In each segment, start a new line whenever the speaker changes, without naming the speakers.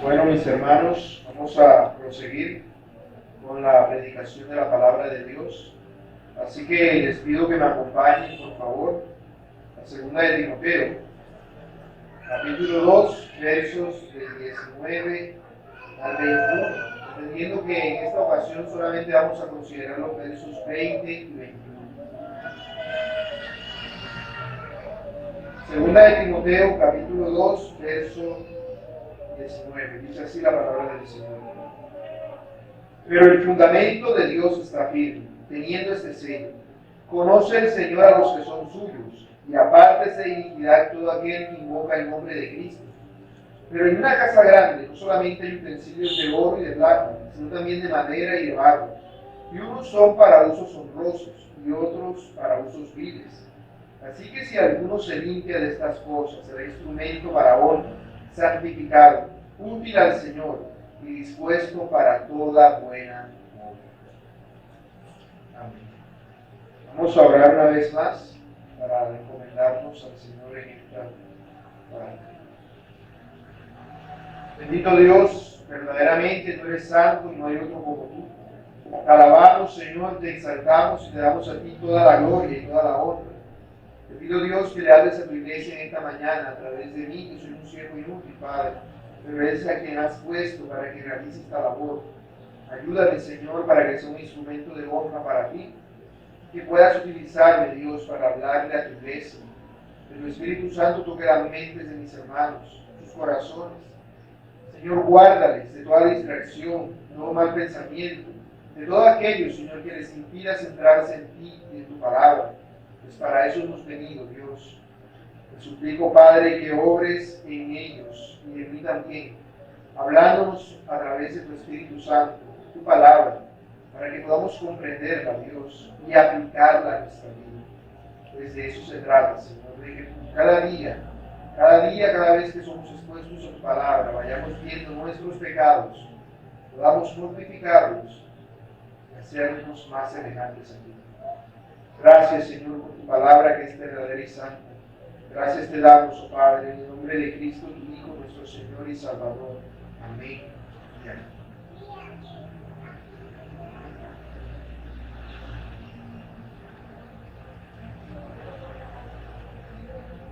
Bueno, mis hermanos, vamos a proseguir con la predicación de la palabra de Dios. Así que les pido que me acompañen, por favor, a segunda de Timoteo, capítulo 2, versos del 19 al 21, entendiendo que en esta ocasión solamente vamos a considerar los versos 20 y 21. Segunda de Timoteo, capítulo 2, verso 19. Dice así la palabra del Señor. Pero el fundamento de Dios está firme, teniendo este sello. Conoce el Señor a los que son suyos, y apártese de iniquidad todo aquel que invoca el nombre de Cristo. Pero en una casa grande no solamente hay utensilios de oro y de plata, sino también de madera y de barro. Y unos son para usos honrosos, y otros para usos viles. Así que si alguno se limpia de estas cosas, será instrumento para honra, santificado, útil al Señor y dispuesto para toda buena obra. Amén. Vamos a orar una vez más para encomendarnos al Señor en esta palabra. Bendito Dios, verdaderamente tú eres santo y no hay otro como tú. Te alabamos, Señor, te exaltamos y te damos a ti toda la gloria y toda la honra. Te pido, Dios, que le hables a tu iglesia en esta mañana a través de mí, que soy un siervo inútil, Padre, pero eres a quien has puesto para que realice esta labor. Ayúdame, Señor, para que sea un instrumento de honra para ti, que puedas utilizarme, Dios, para hablarle a tu iglesia. Que tu Espíritu Santo toque las mentes de mis hermanos, sus corazones. Señor, guárdales de toda distracción, de todo mal pensamiento, de todo aquello, Señor, que les impida centrarse en ti y en tu palabra. Pues para eso hemos venido, Dios. Te suplico, Padre, que obres en ellos y en mí también, hablándonos a través de tu Espíritu Santo, tu palabra, para que podamos comprenderla, Dios, y aplicarla a nuestra vida. Pues de eso se trata, Señor, de que cada vez que somos expuestos a tu palabra, vayamos viendo nuestros pecados, podamos mortificarlos y hacernos más semejantes a ti. Gracias, Señor, por tu palabra que es verdadera y santa. Gracias te damos, oh Padre, en el nombre de Cristo, tu Hijo, nuestro Señor y Salvador. Amén y amén.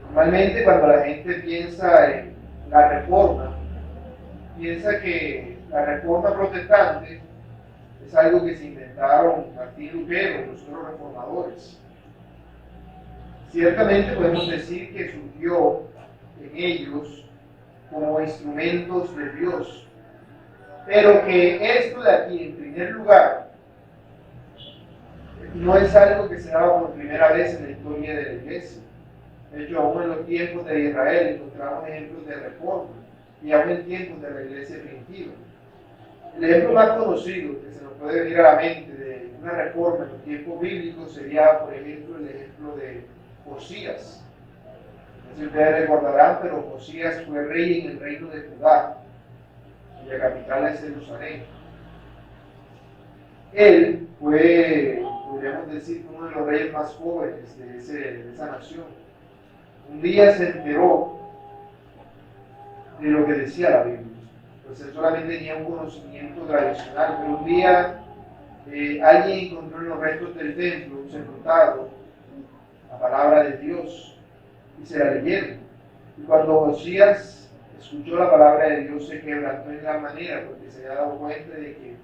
Normalmente cuando la gente piensa en la reforma, piensa que la reforma protestante es algo que se inventaron Martín Lutero y los otros reformadores. Ciertamente podemos decir que surgió en ellos como instrumentos de Dios, pero que esto de aquí, en primer lugar, no es algo que se daba por primera vez en la historia de la iglesia. De hecho, aún en los tiempos de Israel encontramos ejemplos de reforma, y aún en tiempos de la iglesia primitiva. El ejemplo más conocido que se nos puede venir a la mente de una reforma en los tiempos bíblicos sería, por ejemplo, el ejemplo de Josías. No sé si ustedes recordarán, pero Josías fue rey en el reino de Judá, cuya capital es Jerusalén. Él fue, podríamos decir, uno de los reyes más jóvenes de esa nación. Un día se enteró de lo que decía la Biblia. Pues él solamente tenía un conocimiento tradicional, pero un día alguien encontró en los restos del templo un sepultado la palabra de Dios y se la leyeron. Y cuando Josías escuchó la palabra de Dios, se quebrantó en gran manera, porque se había dado cuenta de que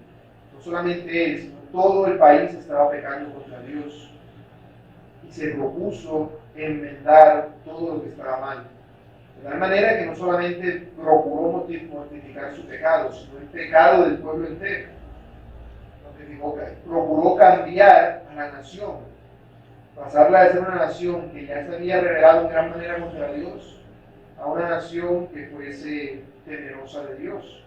no solamente él, sino todo el país estaba pecando contra Dios, y se propuso enmendar todo lo que estaba mal. De tal manera que no solamente procuró mortificar su pecado, sino el pecado del pueblo entero. Procuró cambiar a la nación, pasarla de ser una nación que ya se había revelado en gran manera contra Dios, a una nación que fuese temerosa de Dios.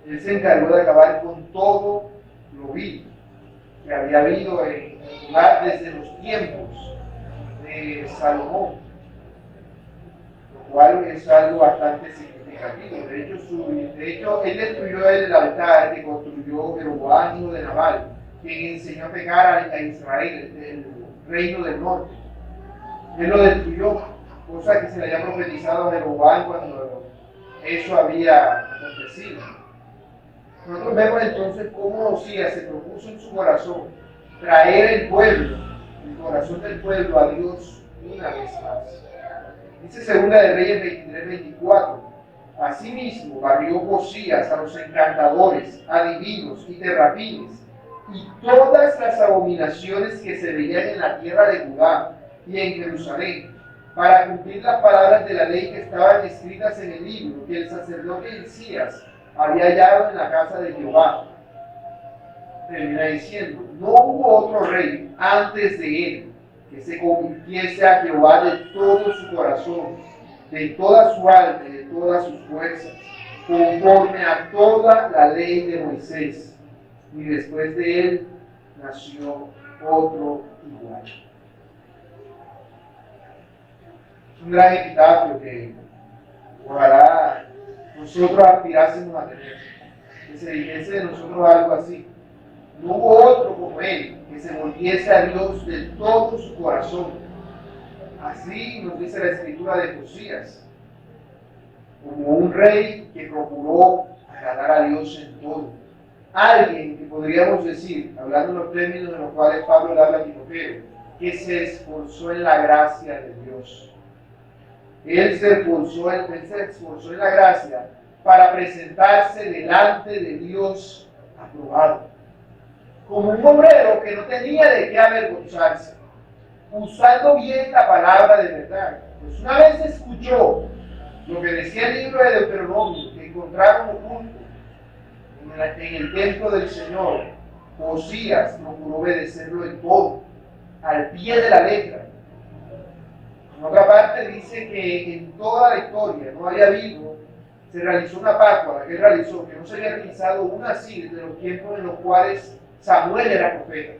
Él se encargó de acabar con todo lo vil que había habido desde los tiempos de Salomón, lo cual es algo bastante significativo. De hecho, él destruyó el altar que construyó Jeroboam, hijo de Naval, quien enseñó a pecar a Israel, el reino del norte. Él lo destruyó, cosa que se le había profetizado a Jeroboam cuando eso había acontecido. Nosotros vemos entonces cómo Josías se propuso en su corazón traer el corazón del pueblo a Dios una vez más. Dice Segunda de Reyes 23-24. Asimismo barrió Josías a los encantadores, adivinos y terrapines, y todas las abominaciones que se veían en la tierra de Judá y en Jerusalén, para cumplir las palabras de la ley que estaban escritas en el libro que el sacerdote Hilcías había hallado en la casa de Jehová. Termina diciendo: no hubo otro rey antes de él que se convirtiese a Jehová de todo su corazón, de toda su alma y de todas sus fuerzas, conforme a toda la ley de Moisés. Y después de él nació otro igual. Es un gran epitafio que ojalá nosotros aspirásemos a tener, que se dijese de nosotros algo así. No hubo otro como él, que se volviese a Dios de todo su corazón. Así nos dice la escritura de Josías, como un rey que procuró agradar a Dios en todo. Alguien que podríamos decir, hablando en los términos en los cuales Pablo le habla a Timoteo, que se esforzó en la gracia de Dios. Él se esforzó en la gracia para presentarse delante de Dios aprobado, como un obrero que no tenía de qué avergonzarse, usando bien la palabra de verdad. Pues una vez escuchó lo que decía el libro de Deuteronomio, que encontraron oculto en el templo del Señor, Josías procuró obedecerlo en todo, al pie de la letra. En otra parte dice que en toda la historia no había habido, se realizó una Pascua, la que él realizó, que no se había realizado una así desde los tiempos en los cuales Samuel era profeta.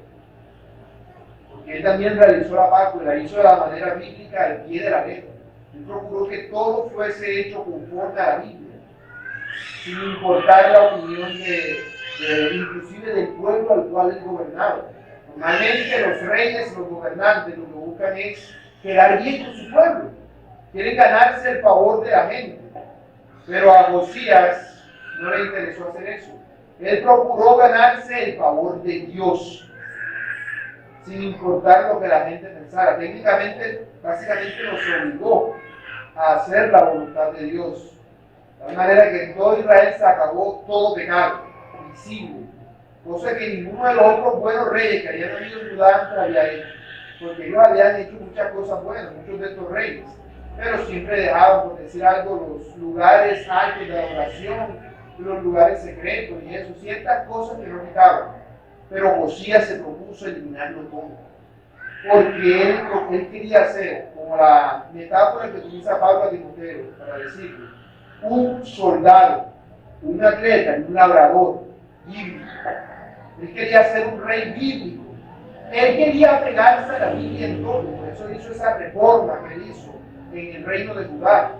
Porque él también realizó la Pascua y la hizo de la manera bíblica al pie de la letra. Él procuró que todo fuese hecho conforme a la Biblia, sin importar la opinión inclusive del pueblo al cual él gobernaba. Normalmente los reyes y los gobernantes lo que buscan es quedar bien con su pueblo, quieren ganarse el favor de la gente, pero a Josías no le interesó hacer eso. Él procuró ganarse el favor de Dios, sin importar lo que la gente pensara. Técnicamente, básicamente nos obligó a hacer la voluntad de Dios. De tal manera que en todo Israel se acabó todo pecado visible, cosa que ninguno de los otros buenos reyes que habían venido en Judá antes había hecho, porque ellos habían hecho muchas cosas buenas, muchos de estos reyes, pero siempre dejaban, por decir algo, los lugares altos de adoración, los lugares secretos y eso, ciertas cosas que no quitaban. Pero Josías se propuso eliminarlo todo, porque él quería ser, como la metáfora que utiliza Pablo a Timoteo para decirlo, un soldado, un atleta y un labrador bíblico. Él quería ser un rey bíblico. Él quería pegarse a la Biblia en todo. Por eso hizo esa reforma que él hizo en el reino de Judá.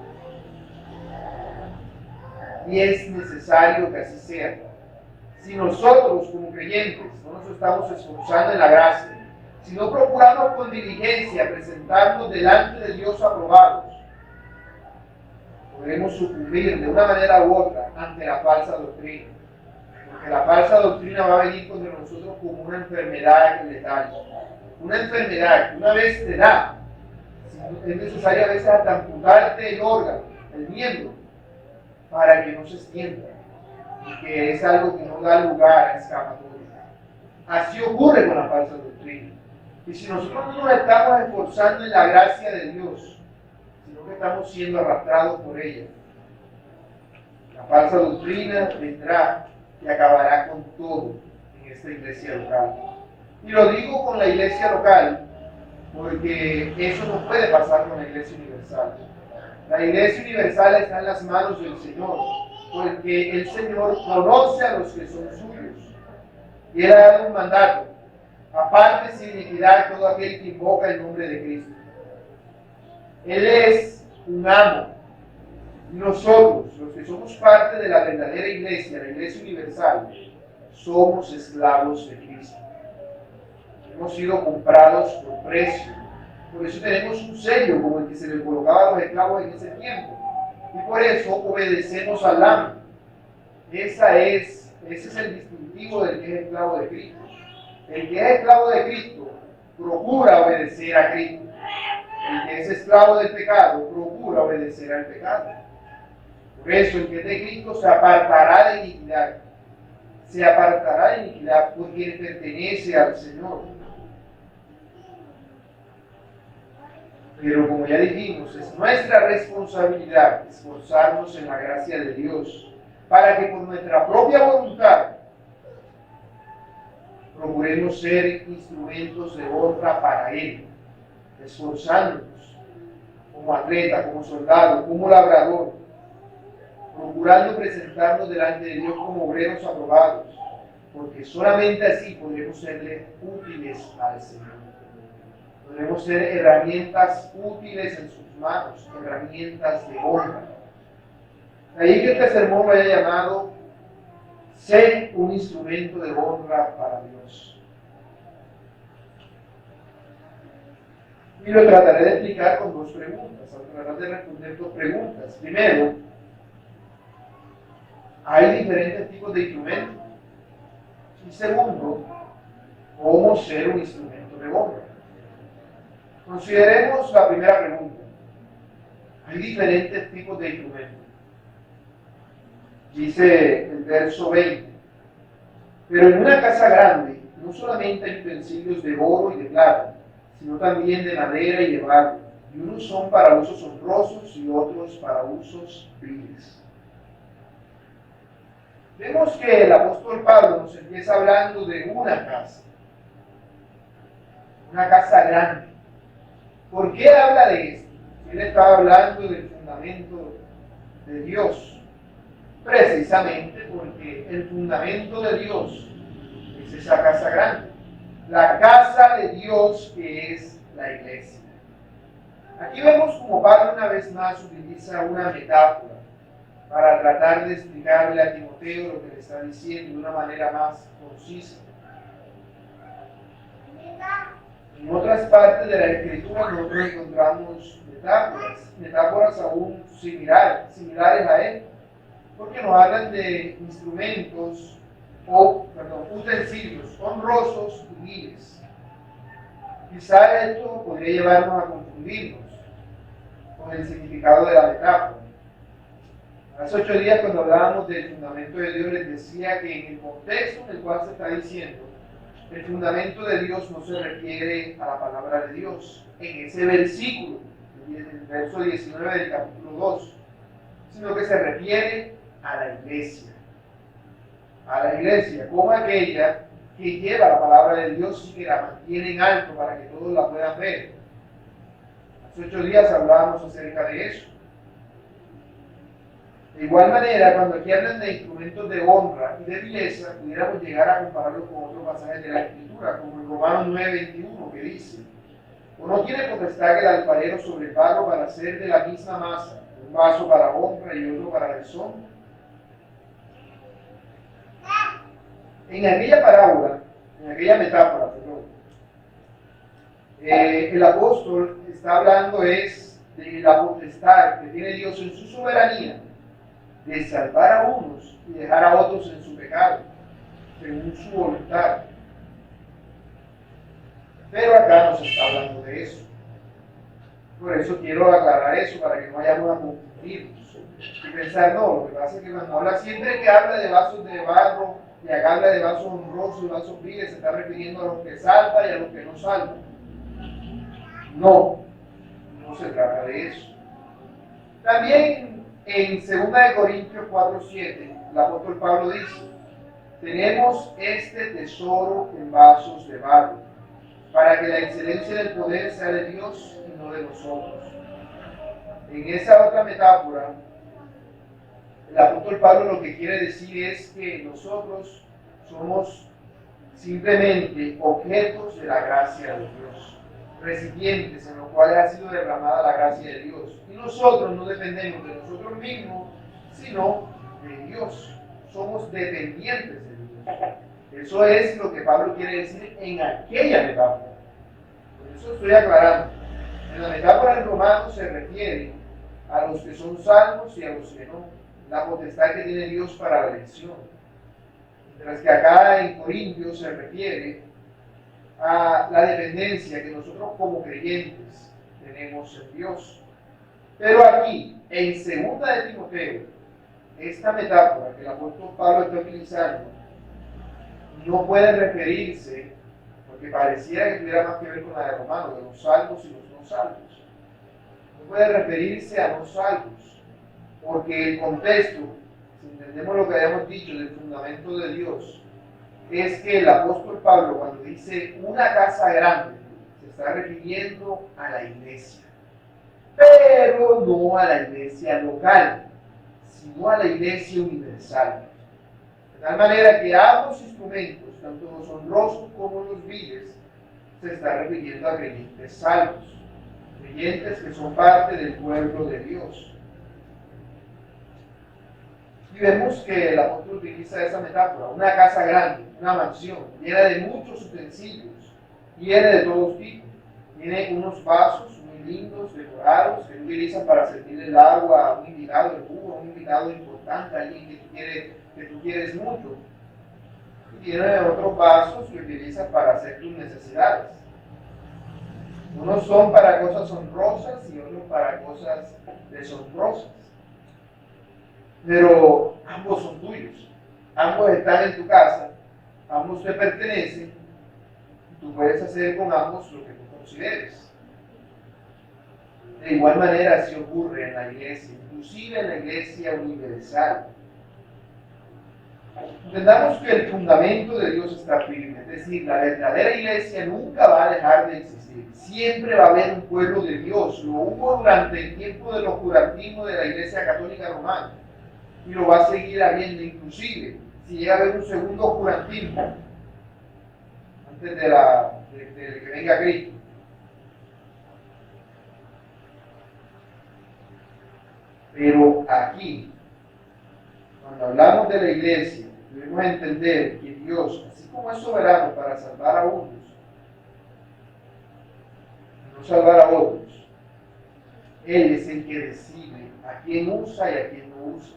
Y es necesario que así sea. Si nosotros como creyentes no nos estamos esforzando en la gracia, si no procuramos con diligencia presentarnos delante de Dios aprobados, podremos sucumbir de una manera u otra ante la falsa doctrina. Porque la falsa doctrina va a venir contra nosotros como una enfermedad letal. Una enfermedad que una vez te da, es necesario a veces hasta amputarte el órgano, el miembro, para que no se extienda. Y que es algo que no da lugar a escapatoria. Así ocurre con la falsa doctrina. Y si nosotros no nos estamos esforzando en la gracia de Dios, sino que estamos siendo arrastrados por ella, la falsa doctrina vendrá y acabará con todo en esta iglesia local. Y lo digo con la iglesia local, porque eso no puede pasar con la iglesia universal. La iglesia universal está en las manos del Señor, porque el Señor conoce a los que son suyos. Y Él ha dado un mandato: aparte sin iniquidad todo aquel que invoca el nombre de Cristo. Él es un amo. Y nosotros, los que somos parte de la verdadera iglesia, la iglesia universal, somos esclavos de Cristo. Hemos sido comprados por precio. Por eso tenemos un sello como el que se le colocaba a los esclavos en ese tiempo. Y por eso obedecemos al amo. Ese es el distintivo del que es esclavo de Cristo. El que es esclavo de Cristo procura obedecer a Cristo. El que es esclavo del pecado procura obedecer al pecado. Por eso el que es de Cristo se apartará de iniquidad. Se apartará de iniquidad porque pertenece al Señor. Pero como ya dijimos, es nuestra responsabilidad esforzarnos en la gracia de Dios para que por nuestra propia voluntad procuremos ser instrumentos de honra para Él, esforzándonos como atleta, como soldado, como labrador, procurando presentarnos delante de Dios como obreros aprobados, porque solamente así podremos serle útiles al Señor. Podremos ser herramientas útiles en sus manos, herramientas de honra. De ahí que este sermón lo haya llamado "Sé un instrumento de honra para Dios". Y lo trataré de explicar con dos preguntas, al tratar de responder dos preguntas. Primero, ¿hay diferentes tipos de instrumentos? Y segundo, ¿cómo ser un instrumento de honra? Consideremos la primera pregunta. Hay diferentes tipos de instrumentos. Dice el verso 20, pero en una casa grande no solamente hay utensilios de oro y de plata, sino también de madera y de barro, y unos son para usos honrosos y otros para usos viles. Vemos que el apóstol Pablo nos empieza hablando de una casa grande. ¿Por qué habla de esto? Él estaba hablando del fundamento de Dios, precisamente porque el fundamento de Dios es esa casa grande, la casa de Dios que es la iglesia. Aquí vemos como Pablo una vez más utiliza una metáfora para tratar de explicarle a Timoteo lo que le está diciendo de una manera más concisa. En otras partes de la Escritura nosotros encontramos metáforas aún similares a él, porque nos hablan de instrumentos utensilios honrosos y viles. Quizá esto podría llevarnos a confundirnos con el significado de la metáfora. Hace 8 días, cuando hablábamos del fundamento de Dios, les decía que en el contexto en el cual se está diciendo, el fundamento de Dios no se refiere a la palabra de Dios en ese versículo, en el verso 19 del capítulo 2, sino que se refiere a la iglesia. A la iglesia, como aquella que lleva la palabra de Dios y que la mantiene en alto para que todos la puedan ver. Hace 8 días hablábamos acerca de eso. De igual manera, cuando aquí hablan de instrumentos de honra y de vileza, pudiéramos llegar a compararlo con otros pasajes de la Escritura, como en Romanos 9:21, que dice: ¿o no tiene potestad el alfarero sobre el barro para hacer de la misma masa un vaso para honra y otro para deshonra? En aquella parábola, en aquella metáfora, el apóstol está hablando de la potestad que tiene Dios en su soberanía de salvar a unos y dejar a otros en su pecado, según su voluntad. Pero acá no se está hablando de eso. Por eso quiero aclarar eso, para que no vayamos a confundirnos y pensar, no, lo que pasa es que cuando habla, siempre que habla de vasos de barro y acá habla de vasos honrosos y vasos viles, se está refiriendo a los que salvan y a los que no salvan. No se trata de eso. También en 2 Corintios 4:7, el apóstol Pablo dice: tenemos este tesoro en vasos de barro, para que la excelencia del poder sea de Dios y no de nosotros. En esa otra metáfora, el apóstol Pablo lo que quiere decir es que nosotros somos simplemente objetos de la gracia de Dios, recipientes en los cuales ha sido derramada la gracia de Dios. Y nosotros no dependemos de nosotros mismos, sino de Dios. Somos dependientes de Dios. Eso es lo que Pablo quiere decir en aquella metáfora. Por eso estoy aclarando. En la metáfora en Romanos se refiere a los que son salvos y a los que no, la potestad que tiene Dios para la elección. Mientras que acá en Corintios se refiere a la dependencia que nosotros como creyentes tenemos en Dios. Pero aquí, en 2 de Timoteo, esta metáfora que el apóstol Pablo está utilizando no puede referirse, porque pareciera que tuviera más que ver con la de Romanos, de los salvos y los no salvos. No puede referirse a no salvos, porque el contexto, si entendemos lo que habíamos dicho del fundamento de Dios, es que el apóstol Pablo, cuando dice una casa grande, se está refiriendo a la iglesia, pero no a la iglesia local, sino a la iglesia universal. De tal manera que ambos instrumentos, tanto los honrosos como los viles, se está refiriendo a creyentes salvos, creyentes que son parte del pueblo de Dios. Y vemos que el apóstol utiliza esa metáfora, una casa grande, una mansión, llena de muchos utensilios, llena de todos tipos. Tiene unos vasos muy lindos, decorados, que utilizan para servir el agua a un invitado de lujo, a un invitado importante, a alguien que tú quieres mucho. Y tiene otros vasos que utilizan para hacer tus necesidades. Unos son para cosas honrosas y otros para cosas deshonrosas. Pero ambos son tuyos, ambos están en tu casa, ambos te pertenecen, tú puedes hacer con ambos lo que tú consideres. De igual manera así ocurre en la iglesia, inclusive en la iglesia universal. Entendamos que el fundamento de Dios está firme, es decir, la verdadera iglesia nunca va a dejar de existir, siempre va a haber un pueblo de Dios, lo hubo durante el tiempo del oscurantismo de la iglesia católica romana, y lo va a seguir habiendo, inclusive si llega a haber un segundo oscurantismo antes de que venga Cristo. Pero aquí, cuando hablamos de la iglesia, debemos entender que Dios, así como es soberano para salvar a unos y no salvar a otros, Él es el que decide a quién usa y a quién no usa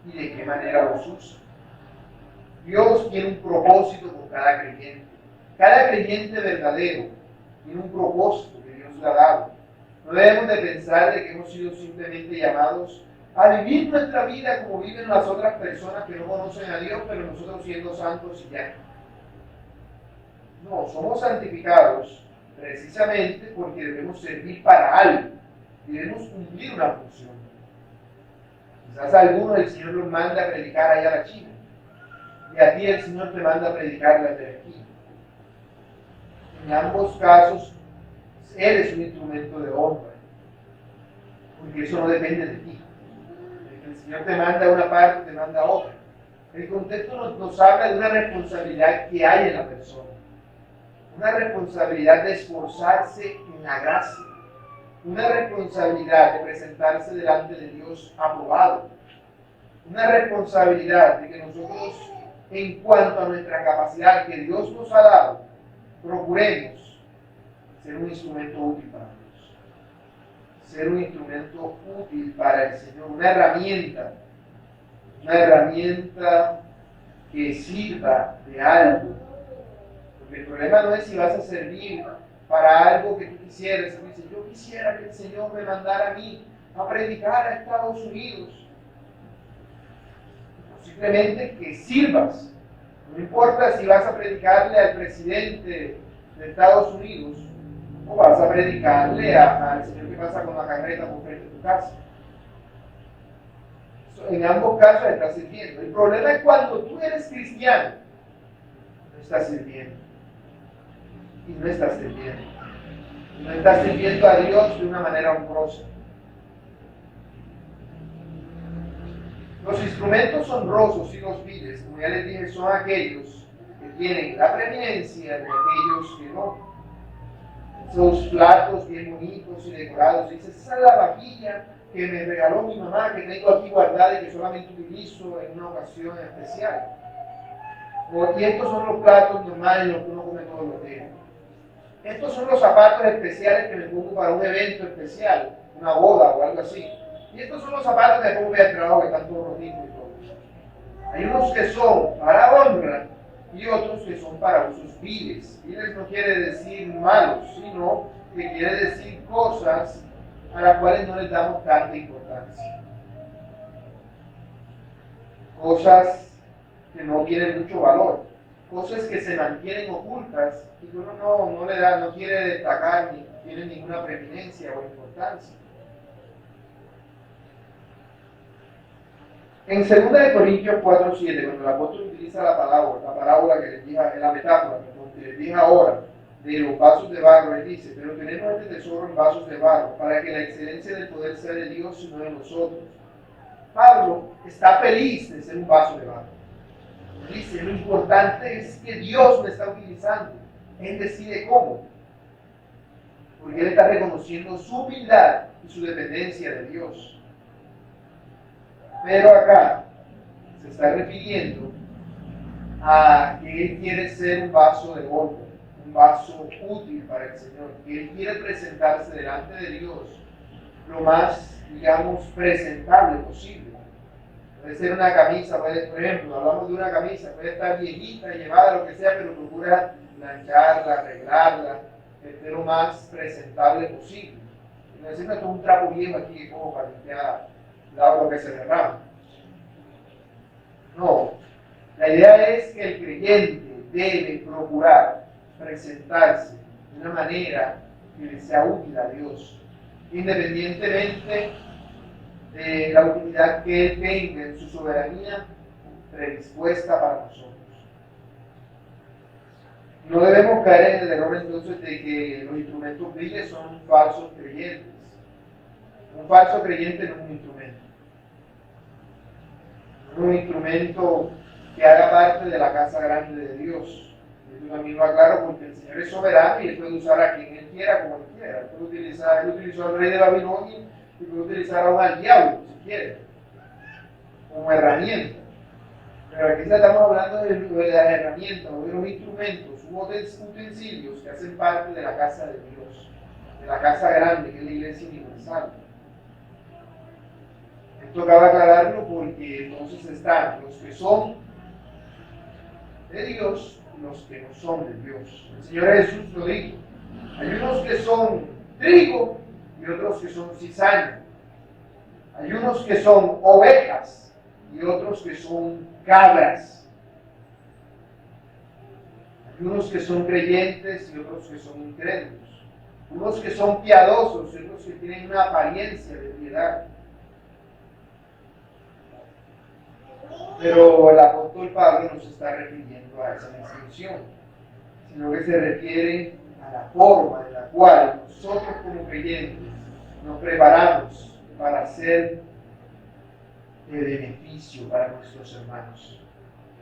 y de qué manera los usa. Dios tiene un propósito con cada creyente. Cada creyente verdadero tiene un propósito que Dios le ha dado. No debemos de pensar de que hemos sido simplemente llamados a vivir nuestra vida como viven las otras personas que no conocen a Dios, pero nosotros siendo santos y ya. No, somos santificados precisamente porque debemos servir para algo, debemos cumplir una función. Quizás a algunos el Señor los manda a predicar allá a la China, y a ti el Señor te manda a predicar desde aquí. En ambos casos, eres un instrumento de honra, porque eso no depende de ti. El Señor te manda una parte, te manda otra. El contexto nos habla de una responsabilidad que hay en la persona, una responsabilidad de esforzarse en la gracia, una responsabilidad de presentarse delante de Dios aprobado, una responsabilidad de que nosotros, en cuanto a nuestra capacidad que Dios nos ha dado, procuremos ser un instrumento útil para Dios, ser un instrumento útil para el Señor, una herramienta que sirva de algo. Porque el problema no es si vas a servir para algo que tú quisieras. Tú dices, yo quisiera que el Señor me mandara a mí a predicar a Estados Unidos. Simplemente que sirvas. No importa si vas a predicarle al presidente de Estados Unidos o vas a predicarle al señor que pasa con la carreta por frente de tu casa. En ambos casos estás sirviendo. El problema es cuando tú eres cristiano, no estás sirviendo. Y no estás sirviendo. No estás sirviendo a Dios de una manera honrosa. Los instrumentos honrosos y los viles, como ya les dije, son aquellos que tienen la preeminencia de aquellos que no. Esos platos bien bonitos y decorados, dices, esa es la vajilla que me regaló mi mamá, que tengo aquí guardada y que solamente utilizo en una ocasión especial. Y estos son los platos normales, los que uno come todos los días. Estos son los zapatos especiales que me pongo para un evento especial, una boda o algo así. Y estos son los zapatos que pongo de trabajo que están todos rotitos y todo. Hay unos que son para honra y otros que son para usos viles. Viles no quiere decir malos, sino que quiere decir cosas a las cuales no les damos tanta importancia. Cosas que no tienen mucho valor, cosas que se mantienen ocultas y que uno no quiere destacar ni tiene ninguna preeminencia o importancia. En 2 Corintios 4:7, cuando el apóstol utiliza la parábola que les dije, la metáfora que les dije ahora, de los vasos de barro, él dice: pero tenemos este tesoro en vasos de barro, para que la excelencia del poder sea de Dios y no de nosotros. Pablo está feliz de ser un vaso de barro. Dice: lo importante es que Dios me está utilizando. Él decide cómo. Porque él está reconociendo su humildad y su dependencia de Dios. Pero acá se está refiriendo a que él quiere ser un vaso de oro, un vaso útil para el Señor, que él quiere presentarse delante de Dios lo más, digamos, presentable posible. Puede ser una camisa, por ejemplo, hablamos de una camisa, puede estar viejita, llevada, lo que sea, pero procura plancharla, arreglarla, que esté lo más presentable posible. No es esto un trapo viejo aquí como para limpiar el agua que se derrama. No, la idea es que el creyente debe procurar presentarse de una manera que le sea útil a Dios, independientemente de la utilidad que Él tenga en su soberanía predispuesta para nosotros. No debemos caer en el error entonces de que los instrumentos viles son falsos creyentes. Un falso creyente no es un instrumento. No es un instrumento que haga parte de la casa grande de Dios. Yo también lo aclaro porque el Señor es soberano y Él puede usar a quien Él quiera, como Él quiera. Él utilizó al rey de Babilonia y puede utilizar aún al diablo, si quiere, como herramienta. Pero aquí estamos hablando de las herramientas o de los instrumentos u utensilios que hacen parte de la casa de Dios, de la casa grande que es la iglesia universal. Esto cabe aclararlo porque entonces están los que son de Dios y los que no son de Dios. El Señor Jesús lo dijo: hay unos que son trigo y otros que son cizaña. Hay unos que son ovejas y otros que son cabras. Hay unos que son creyentes y otros que son incrédulos. Unos que son piadosos y otros que tienen una apariencia de piedad. Pero el apóstol Pablo no se está refiriendo a esa distinción, sino que se refiere a la forma en la cual nosotros como creyentes nos preparamos para ser de beneficio para nuestros hermanos,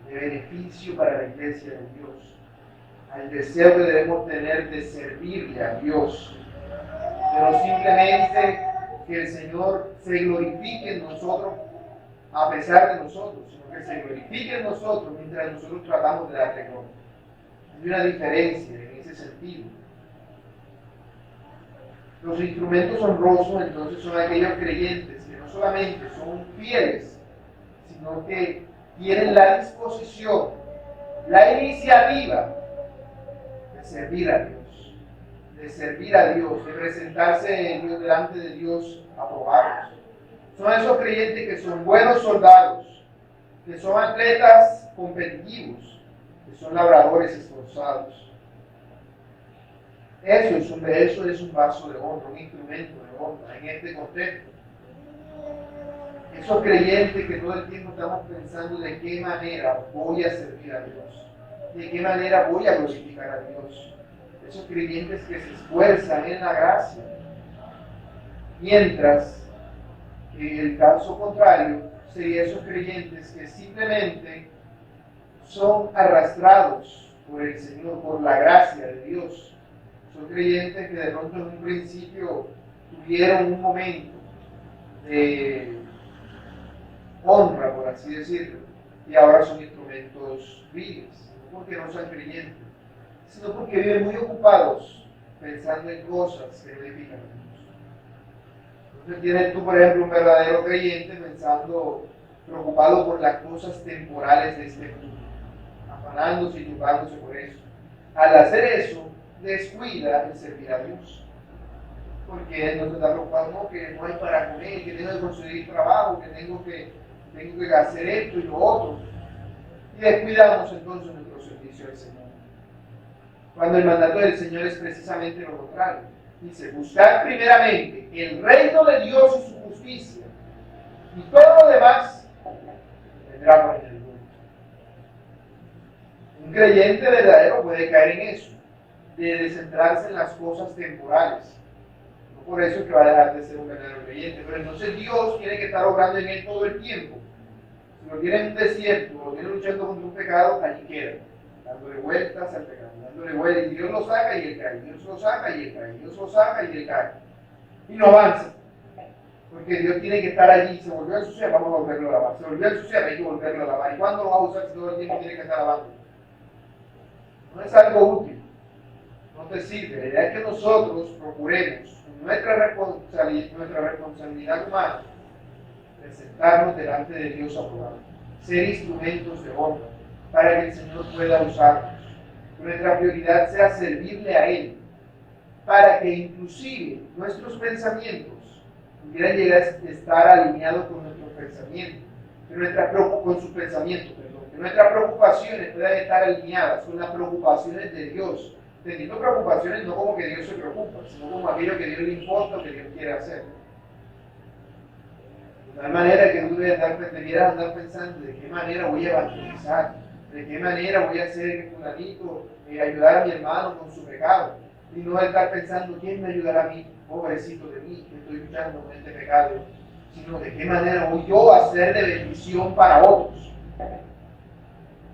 de beneficio para la iglesia de Dios, al deseo que debemos tener de servirle a Dios, de no simplemente que el Señor se glorifique en nosotros a pesar de nosotros, sino que se glorifique en nosotros mientras nosotros tratamos de darle gloria. Hay una diferencia en ese sentido. Los instrumentos honrosos entonces son aquellos creyentes que no solamente son fieles, sino que tienen la disposición, la iniciativa de servir a Dios, de presentarse en Dios, delante de Dios aprobados. Son esos creyentes que son buenos soldados, que son atletas competitivos, que son labradores esforzados. Eso es un vaso de honra, un instrumento de honra en este contexto. Esos creyentes que todo el tiempo estamos pensando de qué manera voy a servir a Dios, de qué manera voy a glorificar a Dios. Esos creyentes que se esfuerzan en la gracia. Mientras que el caso contrario sería esos creyentes que simplemente son arrastrados por el Señor, por la gracia de Dios. Son creyentes que de pronto en un principio tuvieron un momento de honra, por así decirlo, y ahora son instrumentos viles, no porque no sean creyentes, sino porque viven muy ocupados pensando en cosas que no edifican a Dios. Entonces tienes tú, por ejemplo, un verdadero creyente pensando, preocupado por las cosas temporales de este mundo, afanándose y turbándose por eso. Al hacer eso, descuida el servir a Dios. Porque él no se está preocupado, no, que no hay para comer, que tengo que conseguir trabajo, que tengo que hacer esto y lo otro. Y descuidamos entonces nuestro servicio al Señor. Cuando el mandato del Señor es precisamente lo contrario. Dice, buscar primeramente el reino de Dios y su justicia, y todo lo demás vendrá por añadidura. Un creyente verdadero puede caer en eso, de centrarse en las cosas temporales. No por eso es que va a dejar de ser un verdadero creyente, pero entonces Dios tiene que estar obrando en él todo el tiempo. Si lo tiene en un desierto, lo tiene luchando contra un pecado, allí queda, dándole vueltas al pecado, dándole vueltas, y Dios lo saca y él cae, Dios lo saca y él cae, Dios lo saca y él cae. Y no avanza, porque Dios tiene que estar allí. Se volvió a ensuciar, vamos a volverlo a lavar. Se volvió a ensuciar, hay que volverlo a lavar. ¿Y cuándo lo va a usar si todo el tiempo tiene que estar lavando? No es algo útil, no te sirve. La idea es que nosotros procuremos, en nuestra responsabilidad humana, presentarnos delante de Dios aprobado, ser instrumentos de honra para que el Señor pueda usarnos. Nuestra prioridad sea servirle a Él, para que inclusive nuestros pensamientos pudieran llegar a estar alineados con nuestros pensamientos, con sus pensamientos, que nuestras preocupaciones puedan estar alineadas con las preocupaciones de Dios, teniendo preocupaciones no como que Dios se preocupa, sino como aquello que a Dios le importa o que Dios quiere hacer. De tal manera que tú debieras andar pensando de qué manera voy a evangelizar, de qué manera voy a hacer que fulanito ayudar a mi hermano con su pecado, y no estar pensando quién me ayudará a mí, pobrecito de mí, que estoy luchando con este pecado, sino de qué manera voy yo a ser de bendición para otros.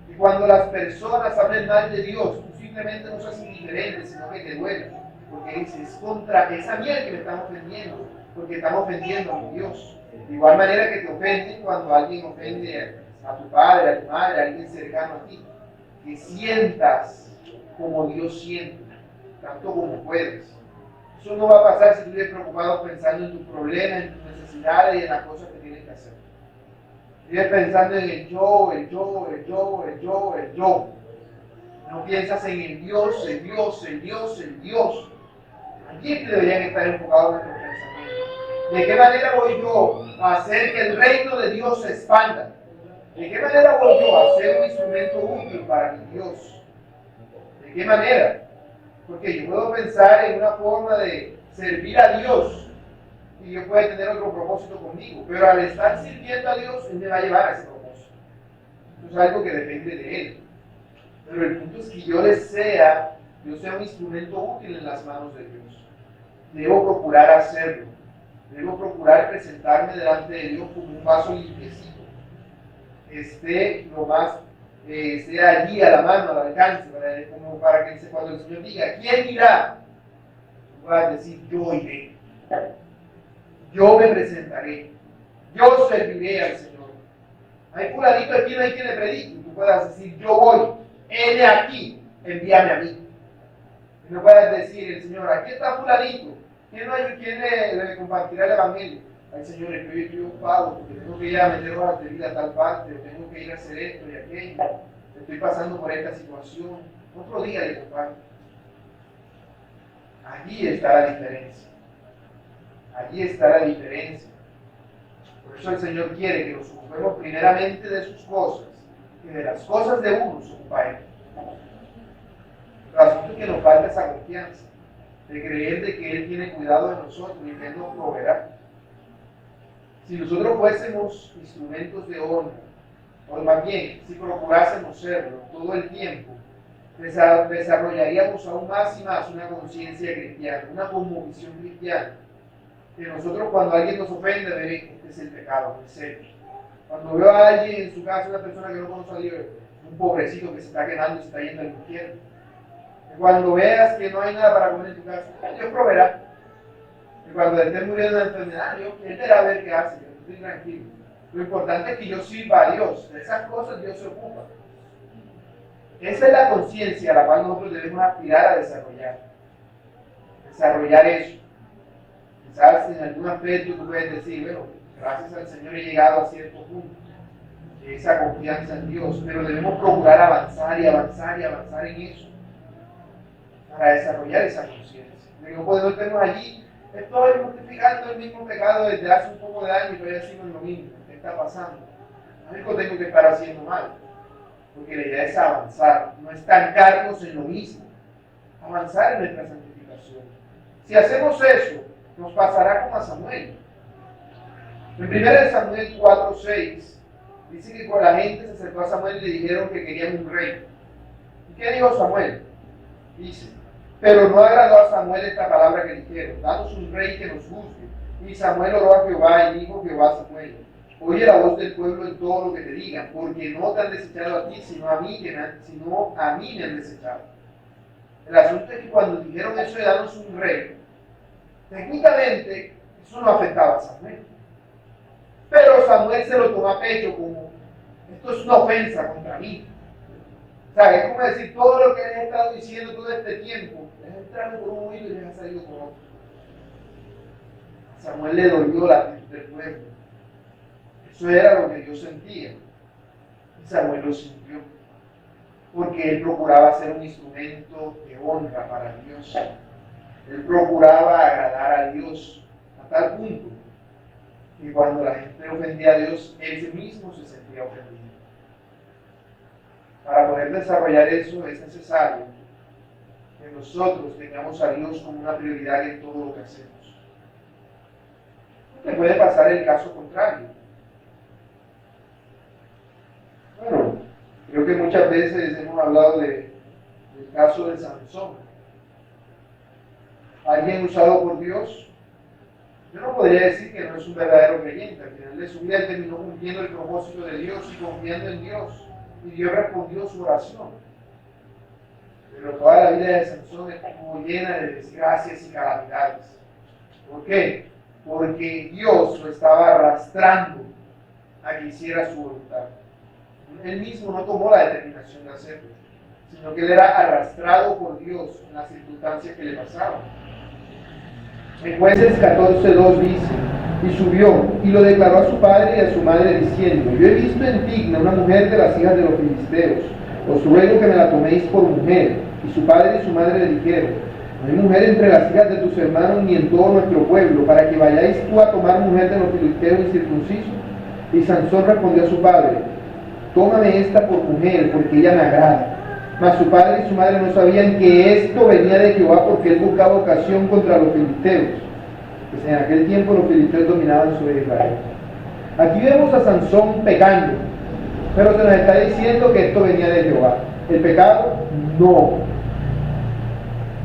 Y cuando las personas hablen mal de Dios, tú simplemente no seas indiferente, sino que te duele, porque dices, es contra esa miel que me están ofendiendo, porque están ofendiendo a mi Dios. De igual manera que te ofenden cuando alguien ofende a tu padre, a tu madre, a alguien cercano a ti, que sientas como Dios siente, tanto como puedes. Eso no va a pasar si tú vives preocupado pensando en tus problemas, en tus necesidades y en las cosas que tienes que hacer. Vives pensando en el yo, el yo, el yo, el yo, el yo. No piensas en el Dios, el Dios, el Dios, el Dios. Allí es que deberían estar enfocados nuestros pensamientos. ¿De qué manera voy yo a hacer que el reino de Dios se expanda? ¿De qué manera voy yo a ser un instrumento útil para mi Dios? ¿De qué manera? Porque yo puedo pensar en una forma de servir a Dios y Dios puede tener otro propósito conmigo, pero al estar sirviendo a Dios, Él me va a llevar a ese propósito. Eso es algo que depende de Él. Pero el punto es que yo sea un instrumento útil en las manos de Dios. Debo procurar hacerlo. Debo procurar presentarme delante de Dios como un vaso limpiecito. Esté allí a la mano, al alcance, como para que cuando el Señor diga, ¿quién irá? Tú vas a decir, yo iré. Yo me presentaré. Yo serviré al Señor. Hay fulanito aquí, no hay quien le predique. Y tú puedas decir, yo voy. Él es aquí, envíame a mí. Y no puedas decir, el Señor, aquí está fulanito. ¿Quién le compartirá el Evangelio? Ay, Señor, estoy ocupado porque tengo que ir a meter horas de vida a tal parte, o tengo que ir a hacer esto y aquello. Estoy pasando por esta situación. Otro día le comparto. Allí está la diferencia. Allí está la diferencia. Por eso el Señor quiere que nos ocupemos primeramente de sus cosas, y de las cosas de uno se ocupa Él. El asunto es que nos falta esa confianza, de creer de que Él tiene cuidado de nosotros y que Él nos proveerá. Si nosotros fuésemos instrumentos de honra, o más bien, si procurásemos serlo todo el tiempo, desarrollaríamos aún más y más una conciencia cristiana, una cosmovisión cristiana. Que nosotros cuando alguien nos ofende, veremos que este es el pecado, en serio. Cuando veo a alguien en su casa, una persona que no conoce a Dios, un pobrecito que se está quedando y se está yendo al infierno. Que cuando veas que no hay nada para comer en tu casa, Dios proveerá. Que cuando estés muriendo de enfermedad, Él te va a ver qué hace, yo estoy tranquilo. Lo importante es que yo sirva a Dios. De esas cosas Dios se ocupa. Esa es la conciencia a la cual nosotros debemos aspirar a desarrollar. Desarrollar eso. Quizás en algún aspecto tú puedes decir, bueno, gracias al Señor he llegado a cierto punto, esa confianza en Dios, pero debemos procurar avanzar y avanzar y avanzar en eso, para desarrollar esa conciencia. No podemos estar allí, estoy mortificando el mismo pecado desde hace un poco de años y todavía sigo en lo mismo. ¿Qué está pasando? Algo tengo que estar haciendo mal, porque la idea es avanzar, no estancarnos en lo mismo, avanzar en nuestra santificación. Si hacemos eso, nos pasará como a Samuel. En 1 Samuel 4:6 dice que cuando la gente se acercó a Samuel y le dijeron que querían un rey. ¿Y qué dijo Samuel? Dice, pero no agradó a Samuel esta palabra que dijeron, danos un rey que nos juzgue. Y Samuel oró a Jehová y dijo Jehová a Samuel, oye la voz del pueblo en todo lo que te digan, porque no te han desechado a ti, sino a mí me han desechado. El asunto es que cuando dijeron eso de darnos un rey, técnicamente eso no afectaba a Samuel. Pero Samuel se lo tomó a pecho como, esto es una ofensa contra mí. O sea, es como decir, todo lo que les he estado diciendo todo este tiempo, les he entrado por un oído y les ha salido por otro. A Samuel le dolió la actitud del pueblo. Eso era lo que Dios sentía. Y Samuel lo sintió. Porque él procuraba ser un instrumento de honra para Dios. Él procuraba agradar a Dios a tal punto que cuando la gente ofendía a Dios, él mismo se sentía ofendido. Para poder desarrollar eso es necesario que nosotros tengamos a Dios como una prioridad en todo lo que hacemos. Porque puede pasar el caso contrario. Bueno, creo que muchas veces hemos hablado del caso de Sansón. Alguien usado por Dios. Yo no podría decir que no es un verdadero creyente. Al final de su vida él terminó cumpliendo el propósito de Dios y confiando en Dios. Y Dios respondió su oración. Pero toda la vida de Sansón estuvo llena de desgracias y calamidades. ¿Por qué? Porque Dios lo estaba arrastrando a que hiciera su voluntad. Él mismo no tomó la determinación de hacerlo, sino que él era arrastrado por Dios en las circunstancias que le pasaban. En Jueces 14:2 dice, y subió y lo declaró a su padre y a su madre diciendo, yo he visto en Tigna una mujer de las hijas de los filisteos, os ruego que me la toméis por mujer. Y su padre y su madre le dijeron, no hay mujer entre las hijas de tus hermanos ni en todo nuestro pueblo, para que vayáis tú a tomar mujer de los filisteos incircuncisos. Y Sansón respondió a su padre, tómame esta por mujer, porque ella me agrada. Mas su padre y su madre no sabían que esto venía de Jehová, porque él buscaba ocasión contra los filisteos, pues en aquel tiempo los filisteos dominaban sobre Israel. Aquí vemos a Sansón pecando, pero se nos está diciendo que esto venía de Jehová. El pecado, no.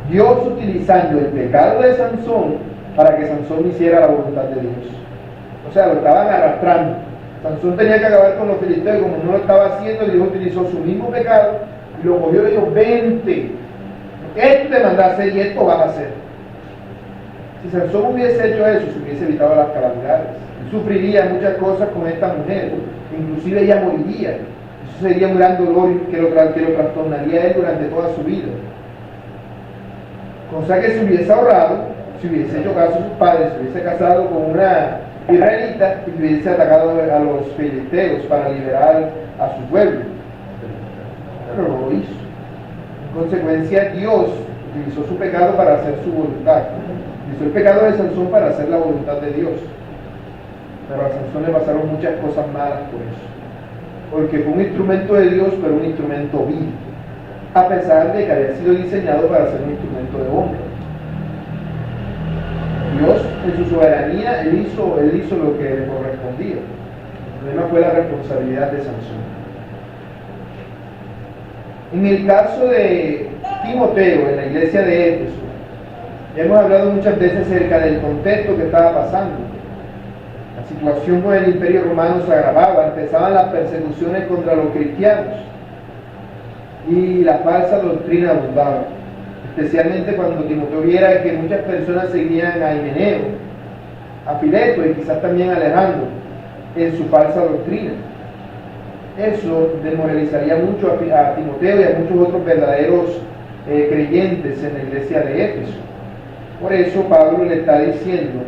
Dios utilizando el pecado de Sansón para que Sansón hiciera la voluntad de Dios. O sea, lo estaban arrastrando. Sansón tenía que acabar con los filisteos y como no lo estaba haciendo, Dios utilizó su mismo pecado y lo cogió y dijo, vente, esto te mandé a hacer y esto vas a hacer. Si Sansón hubiese hecho eso, se hubiese evitado las calamidades. Él sufriría muchas cosas con esta mujer, inclusive ella moriría. Eso sería un gran dolor que lo trastornaría a él durante toda su vida. Cosa que se hubiese ahorrado si hubiese hecho caso a sus padres, se hubiese casado con una israelita y hubiese atacado a los filisteos para liberar a su pueblo. Pero no lo hizo. En consecuencia, Dios utilizó su pecado para hacer su voluntad. Utilizó el pecado de Sansón para hacer la voluntad de Dios. Pero a Sansón le pasaron muchas cosas malas por eso. Porque fue un instrumento de Dios, pero un instrumento vil. A pesar de que había sido diseñado para ser un instrumento de honra. Dios, en su soberanía, él hizo lo que le correspondía. El problema fue la responsabilidad de Sansón. En el caso de Timoteo, en la iglesia de Éfeso, ya hemos hablado muchas veces acerca del contexto que estaba pasando. La situación con el Imperio Romano se agravaba, empezaban las persecuciones contra los cristianos y la falsa doctrina abundaba, especialmente cuando Timoteo viera que muchas personas seguían a Himeneo, a Fileto y quizás también a Alejandro en su falsa doctrina. Eso desmoralizaría mucho a Timoteo y a muchos otros verdaderos creyentes en la iglesia de Éfeso. Por eso Pablo le está diciendo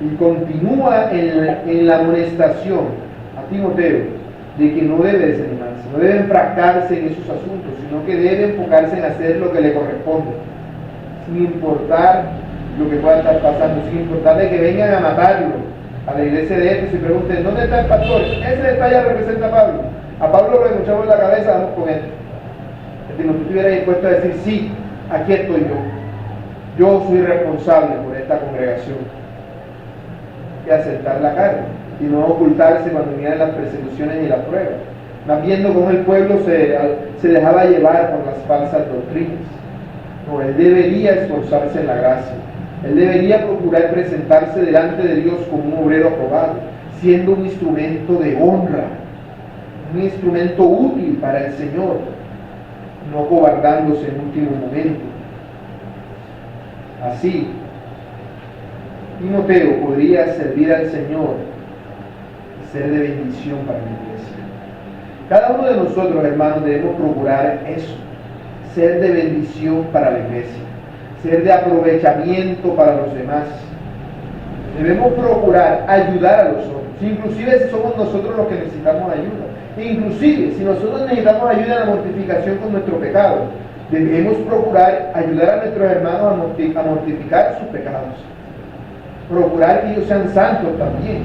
y continúa en la amonestación a Timoteo de que no debe desanimarse, no debe enfrascarse en esos asuntos, sino que debe enfocarse en hacer lo que le corresponde, sin importar lo que pueda estar pasando, sin importar de que vengan a matarlo a la iglesia de Éfeso y pregunten, ¿dónde está el pastor? Ese detalle representa a Pablo. A Pablo lo echamos en la cabeza, vamos con él. Que Timoteo estuviera dispuesto a decir, sí, aquí estoy yo soy responsable por esta congregación, y aceptar la carga y no ocultarse cuando vienen las persecuciones y las pruebas, más viendo cómo el pueblo se dejaba llevar por las falsas doctrinas. No, él debería esforzarse en la gracia, él debería procurar presentarse delante de Dios como un obrero aprobado, siendo un instrumento de honra, un instrumento útil para el Señor, no cobardándose en último momento. Así, Timoteo podría servir al Señor y ser de bendición para la iglesia. Cada uno de nosotros, hermanos, debemos procurar eso, ser de bendición para la iglesia, ser de aprovechamiento para los demás. Debemos procurar ayudar a los otros, inclusive si somos nosotros los que necesitamos ayuda. Inclusive si nosotros necesitamos ayuda en la mortificación con nuestro pecado, debemos procurar ayudar a nuestros hermanos a mortificar sus pecados. Procurar que ellos sean santos también.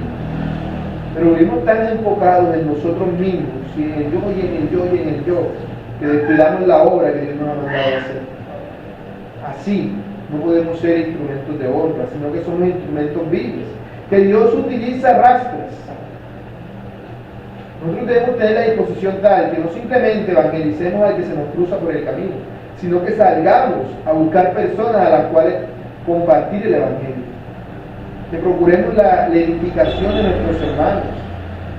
Pero vivimos tan enfocados en nosotros mismos, y en el yo, y en el yo, y en el yo, que descuidamos la obra que Dios nos ha mandado a hacer. Así no podemos ser instrumentos de honra, sino que somos instrumentos viles, que Dios utiliza rastras. Nosotros debemos tener la disposición tal que no simplemente evangelicemos al que se nos cruza por el camino, sino que salgamos a buscar personas a las cuales compartir el evangelio. Que procuremos la edificación de nuestros hermanos,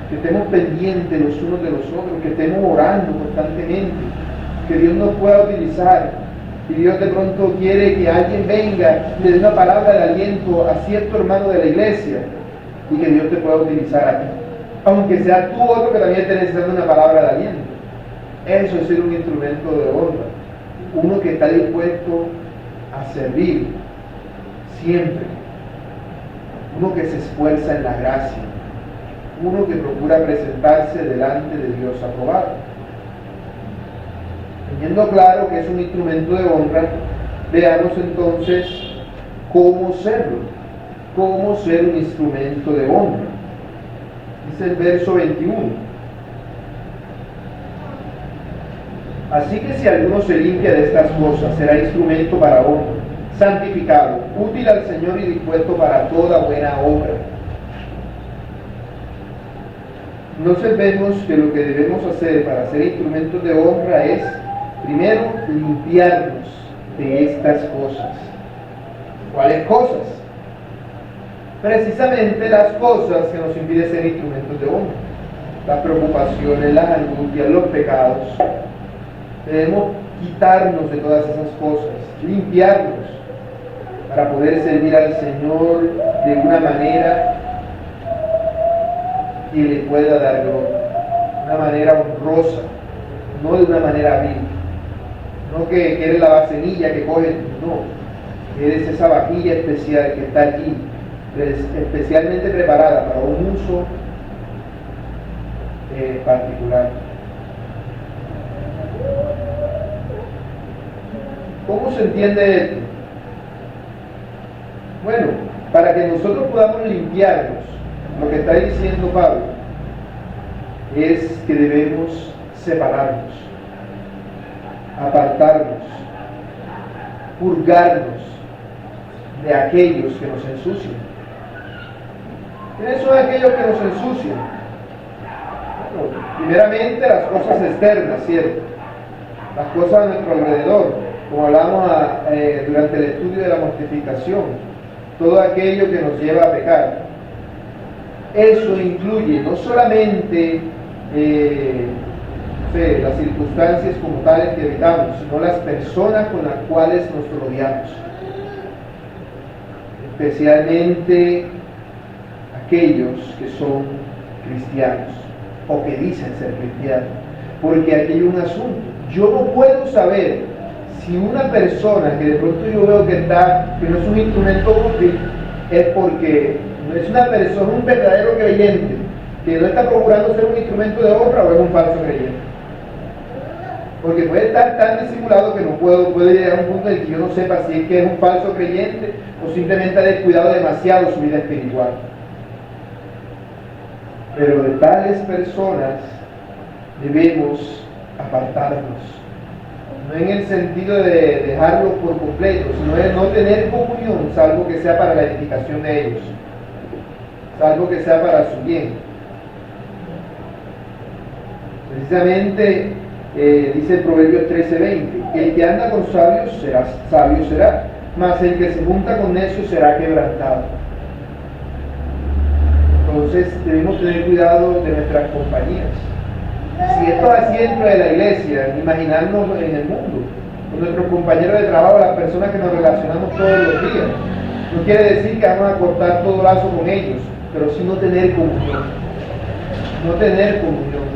que estemos pendientes los unos de los otros, que estemos orando constantemente, que Dios nos pueda utilizar. Y Dios de pronto quiere que alguien venga y le dé una palabra de aliento a cierto hermano de la iglesia, y que Dios te pueda utilizar a ti, aunque sea tú otro que también esté necesitando una palabra de aliento. Eso es ser un instrumento de honra, uno que está dispuesto a servir siempre, uno que se esfuerza en la gracia, uno que procura presentarse delante de Dios aprobado. Teniendo claro que es un instrumento de honra, veamos entonces cómo serlo, cómo ser un instrumento de honra. Dice el verso 21. Así que si alguno se limpia de estas cosas, será instrumento para honra, santificado, útil al Señor y dispuesto para toda buena obra. Entonces vemos que lo que debemos hacer para ser instrumentos de honra es, primero, limpiarnos de estas cosas. ¿Cuáles cosas? Precisamente las cosas que nos impiden ser instrumentos de honra. Las preocupaciones, las angustias, los pecados. Debemos quitarnos de todas esas cosas, limpiarnos, para poder servir al Señor de una manera que le pueda dar gloria, de una manera honrosa, no de una manera vil. No que eres la vasenilla que coges, no, eres esa vajilla especial que está allí, especialmente preparada para un uso particular. ¿Cómo se entiende esto? Bueno, para que nosotros podamos limpiarnos, lo que está diciendo Pablo es que debemos separarnos, apartarnos, purgarnos de aquellos que nos ensucian. ¿Quiénes son aquellos que nos ensucian? Bueno, primeramente las cosas externas, ¿cierto? Las cosas a nuestro alrededor, como hablamos durante el estudio de la mortificación, todo aquello que nos lleva a pecar. Eso incluye no solamente las circunstancias como tales que evitamos, sino las personas con las cuales nos rodeamos, especialmente aquellos que son cristianos o que dicen ser cristianos, porque aquí hay un asunto. Yo no puedo saber si una persona que de pronto yo veo que no es un instrumento útil, es porque Es una persona, un verdadero creyente, que no está procurando ser un instrumento de honra, o es un falso creyente. Porque puede estar tan disimulado que no puede llegar a un punto en el que yo no sepa si es que es un falso creyente o simplemente ha descuidado demasiado su vida espiritual. Pero de tales personas debemos apartarnos. No en el sentido de dejarlos por completo, sino de no tener comunión, salvo que sea para la edificación de ellos, salvo que sea para su bien. Precisamente dice el Proverbios 13:20, el que anda con sabios sabio será, mas el que se junta con necios será quebrantado. Entonces debemos tener cuidado de nuestras compañías. Si esto es así dentro de la iglesia, imaginarnos en el mundo, con nuestros compañeros de trabajo, las personas que nos relacionamos todos los días. No quiere decir que vamos a cortar todo lazo con ellos, pero sí no tener comunión. No tener comunión.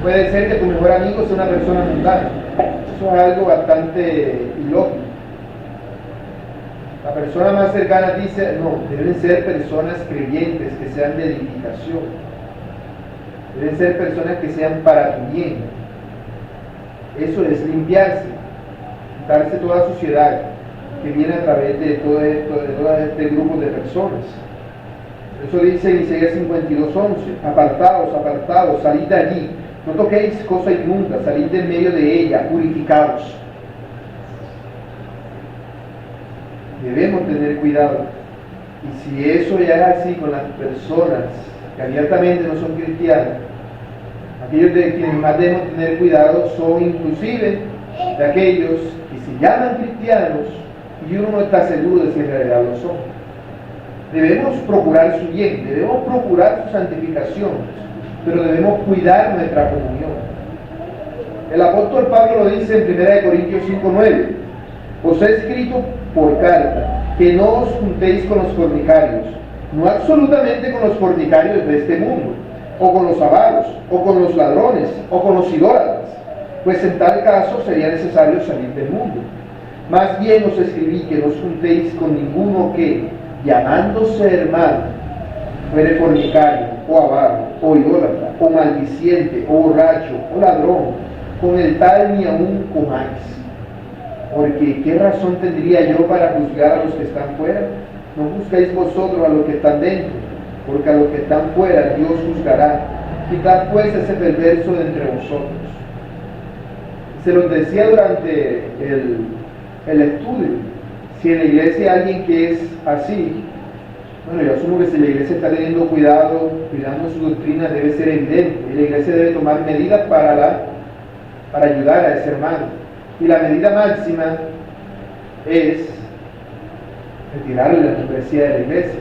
Puede ser que tu mejor amigo sea una persona mundana. Eso es algo bastante ilógico. La persona más cercana a ti no, deben ser personas creyentes, que sean de edificación. Deben ser personas que sean para tu bien. Eso es limpiarse, quitarse toda suciedad que viene a través de todo este grupo de personas. Eso dice en Isaías 52:11, apartaos, apartaos, salid de allí, no toquéis cosa inmunda, salid de en medio de ella, purificados. Debemos tener cuidado. Y si eso ya es así con las personas que abiertamente no son cristianos, aquellos de quienes más debemos tener cuidado son inclusive de aquellos que se llaman cristianos y uno no está seguro de si en realidad lo son. Debemos procurar su bien, debemos procurar su santificación, pero debemos cuidar nuestra comunión. El apóstol Pablo lo dice en 1 Corintios 5:9, os he escrito por carta que no os juntéis con los fornicarios, no absolutamente con los fornicarios de este mundo, o con los avaros, o con los ladrones, o con los idólatras, pues en tal caso sería necesario salir del mundo. Más bien os escribí que no os juntéis con ninguno que, llamándose hermano, fuere fornicario, o avaro, o idólatra, o maldiciente, o borracho, o ladrón, con el tal ni aún comáis. Porque ¿qué razón tendría yo para juzgar a los que están fuera? No juzgáis vosotros a los que están dentro, porque a los que están fuera Dios juzgará. Quitad pues ese perverso de entre vosotros. Se los decía durante el estudio, si en la iglesia hay alguien que es así, bueno, yo asumo que si la iglesia está teniendo cuidado, cuidando su doctrina, debe ser evidente, y la iglesia debe tomar medidas para ayudar a ese hermano. Y la medida máxima es retirarle la membresía de la iglesia,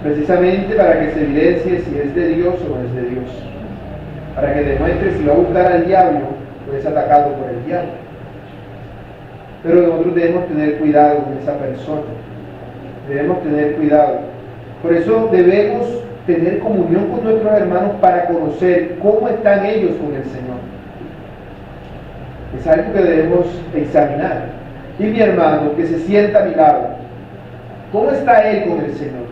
precisamente para que se evidencie si es de Dios o no es de Dios, para que demuestre si va a buscar al diablo o es atacado por el diablo. Pero nosotros debemos tener cuidado con esa persona, debemos tener cuidado. Por eso debemos tener comunión con nuestros hermanos para conocer cómo están ellos con el Señor. Es algo que debemos examinar. Y mi hermano que se sienta a mi lado, ¿cómo está él con el Señor?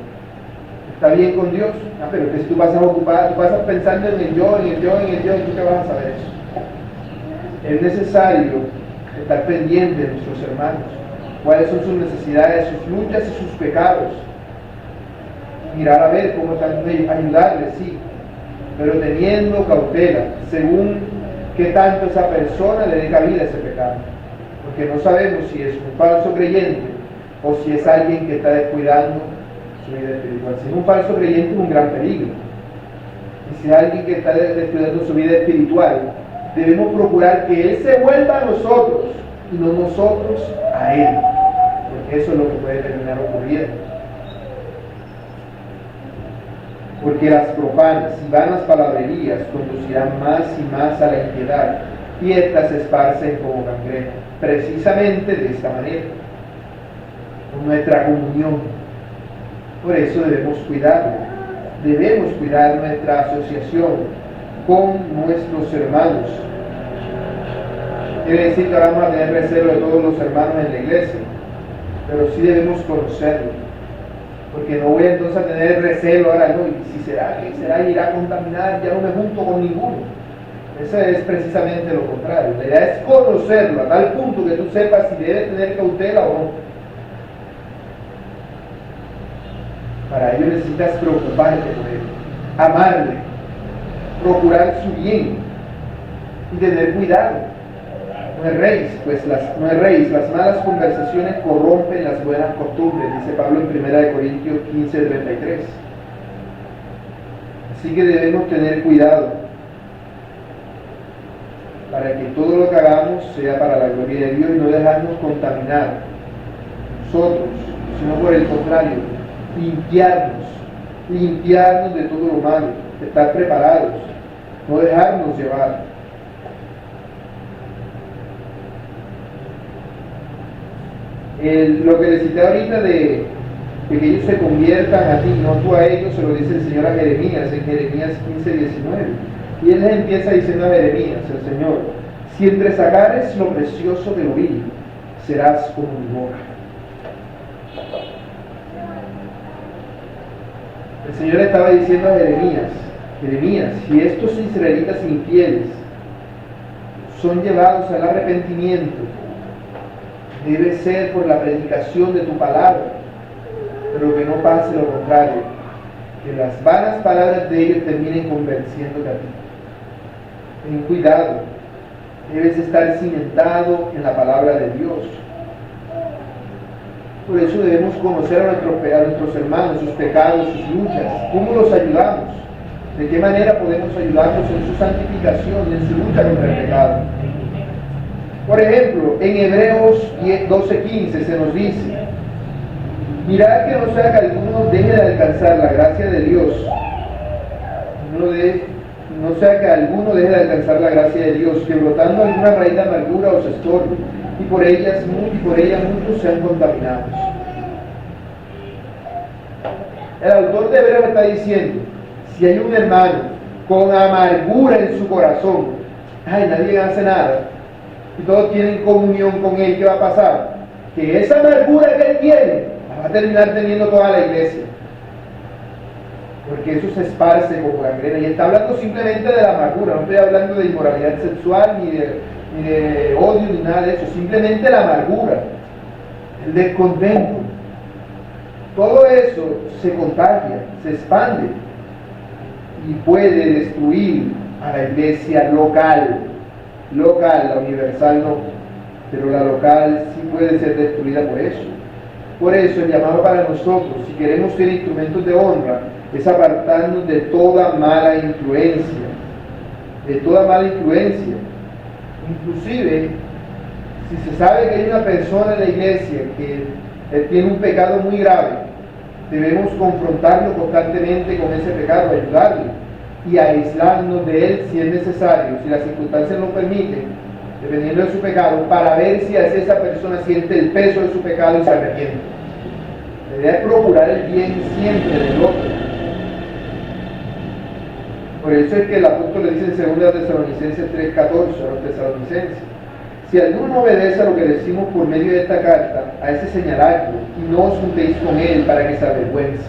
¿Está bien con Dios? Pero que si tú pasas ocupado, tú pasas pensando en el yo, ¿y tú qué vas a saber eso? Es necesario estar pendiente de nuestros hermanos, cuáles son sus necesidades, sus luchas y sus pecados. Mirar a ver cómo están, ayudarles, sí, pero teniendo cautela, según qué tanto esa persona le dé cabida a ese pecado, porque no sabemos si es un falso creyente o si es alguien que está descuidando su vida espiritual. Si es un falso creyente es un gran peligro, y si es alguien que está descuidando su vida espiritual, debemos procurar que Él se vuelva a nosotros y no nosotros a Él, porque eso es lo que puede terminar ocurriendo. Porque las profanas y vanas palabrerías conducirán más y más a la impiedad, y éstas se esparcen como gangrena, precisamente de esta manera, con nuestra comunión. Por eso debemos cuidar nuestra asociación con nuestros hermanos. Quiere decir que ahora vamos a tener recelo de todos los hermanos en la iglesia, pero sí debemos conocerlos, Porque no voy entonces a tener recelo ahora, no, y si será que será irá a contaminar, ya no me junto con ninguno. Eso es precisamente lo contrario. La idea es conocerlo a tal punto que tú sepas si debes tener cautela o no. Para ello necesitas preocuparte por él, amarle, procurar su bien y tener cuidado. No erréis, las malas conversaciones corrompen las buenas costumbres, dice Pablo en 1 Corintios 15:33. Así que debemos tener cuidado para que todo lo que hagamos sea para la gloria de Dios y no dejarnos contaminar nosotros, sino por el contrario, limpiarnos de todo lo malo, estar preparados, no dejarnos llevar. Lo que les cité ahorita de que ellos se conviertan a ti, no tú a ellos, se lo dice el Señor a Jeremías en Jeremías 15:19. Y él les empieza diciendo a Jeremías, el Señor: si entre sacares lo precioso de lo vil, serás como mi boca. El Señor estaba diciendo a Jeremías, si estos israelitas infieles son llevados al arrepentimiento, debe ser por la predicación de tu palabra, pero que no pase lo contrario, que las vanas palabras de ellos terminen convenciéndote a ti. Ten cuidado, debes estar cimentado en la palabra de Dios. Por eso debemos conocer a nuestros hermanos, sus pecados, sus luchas, cómo los ayudamos, de qué manera podemos ayudarlos en su santificación y en su lucha contra el pecado. Por ejemplo, en Hebreos 12:15 se nos dice: mirad que no sea que alguno deje de alcanzar la gracia de Dios, no sea que alguno deje de alcanzar la gracia de Dios, que brotando alguna raíz de amargura os estorbe, y por ella muchos sean contaminados. El autor de Hebreos está diciendo: si hay un hermano con amargura en su corazón, nadie hace nada, y todos tienen comunión con él, ¿qué va a pasar? Que esa amargura que él tiene va a terminar teniendo toda la iglesia, porque eso se esparce como gangrena. Y está hablando simplemente de la amargura, no estoy hablando de inmoralidad sexual, ni de odio, ni nada de eso, simplemente la amargura, el descontento. Todo eso se contagia, se expande y puede destruir a la iglesia local, la universal no, pero la local sí puede ser destruida por eso. Por eso el llamado para nosotros, si queremos ser instrumentos de honra, es apartarnos de toda mala influencia, inclusive si se sabe que hay una persona en la iglesia que tiene un pecado muy grave, debemos confrontarlo constantemente con ese pecado, ayudarle y aislarnos de él si es necesario, si las circunstancias lo permiten, dependiendo de su pecado, para ver si así esa persona siente el peso de su pecado y se arrepiente. La idea es procurar el bien siempre del otro. Por eso es que el apóstol le dice en 2 Tesalonicenses 3:14 a los tesalonicenses: si alguno no obedece a lo que decimos por medio de esta carta, a ese señaladlo y no os juntéis con él para que se avergüence.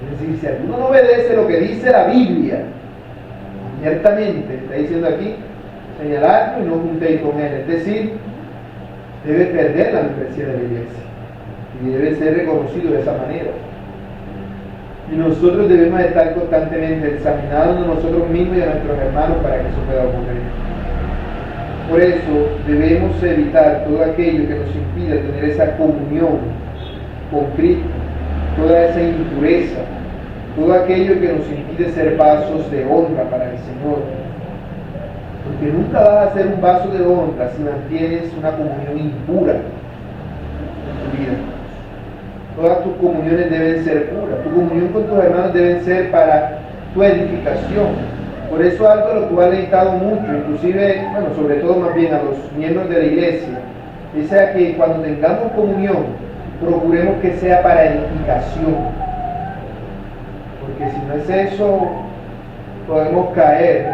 Es decir, si alguno no obedece lo que dice la Biblia, abiertamente, está diciendo aquí, señaladlo y no juntéis con él. Es decir, debe perder la membresía de la iglesia y debe ser reconocido de esa manera. Y nosotros debemos estar constantemente examinando a nosotros mismos y a nuestros hermanos para que eso pueda ocurrir. Por eso debemos evitar todo aquello que nos impida tener esa comunión con Cristo, toda esa impureza, todo aquello que nos impide ser vasos de honra para el Señor. Porque nunca vas a ser un vaso de honra si mantienes una comunión impura en tu vida. Todas tus comuniones deben ser puras. Tu comunión con tus hermanos deben ser para tu edificación. Por eso algo a lo que ha alentado mucho, inclusive, sobre todo más bien a los miembros de la iglesia, es que cuando tengamos comunión, procuremos que sea para edificación. Porque si no es eso, podemos caer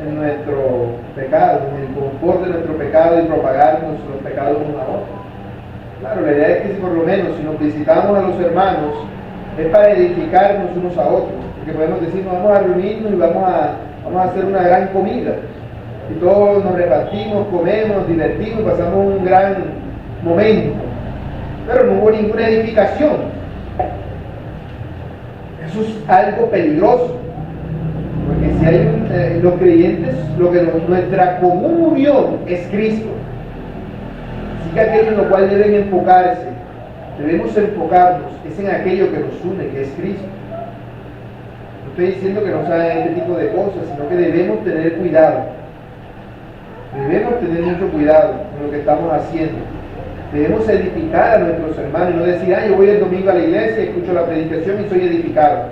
en nuestro pecado, en el confort de nuestro pecado y propagarnos los pecados uno a otro. Claro, la idea es que si por lo menos si nos visitamos a los hermanos es para edificarnos unos a otros, porque podemos decir, vamos a reunirnos y vamos a hacer una gran comida, y todos nos repartimos, comemos, nos divertimos, pasamos un gran momento, pero no hubo ninguna edificación. Eso es algo peligroso, porque si hay los creyentes, nuestra comunión es Cristo. Así que aquello en lo cual deben enfocarse, debemos enfocarnos, es en aquello que nos une, que es Cristo. No estoy diciendo que no se hagan este tipo de cosas, sino que debemos tener cuidado. Debemos tener mucho cuidado con lo que estamos haciendo. Debemos edificar a nuestros hermanos y no decir, yo voy el domingo a la iglesia, escucho la predicación y soy edificado.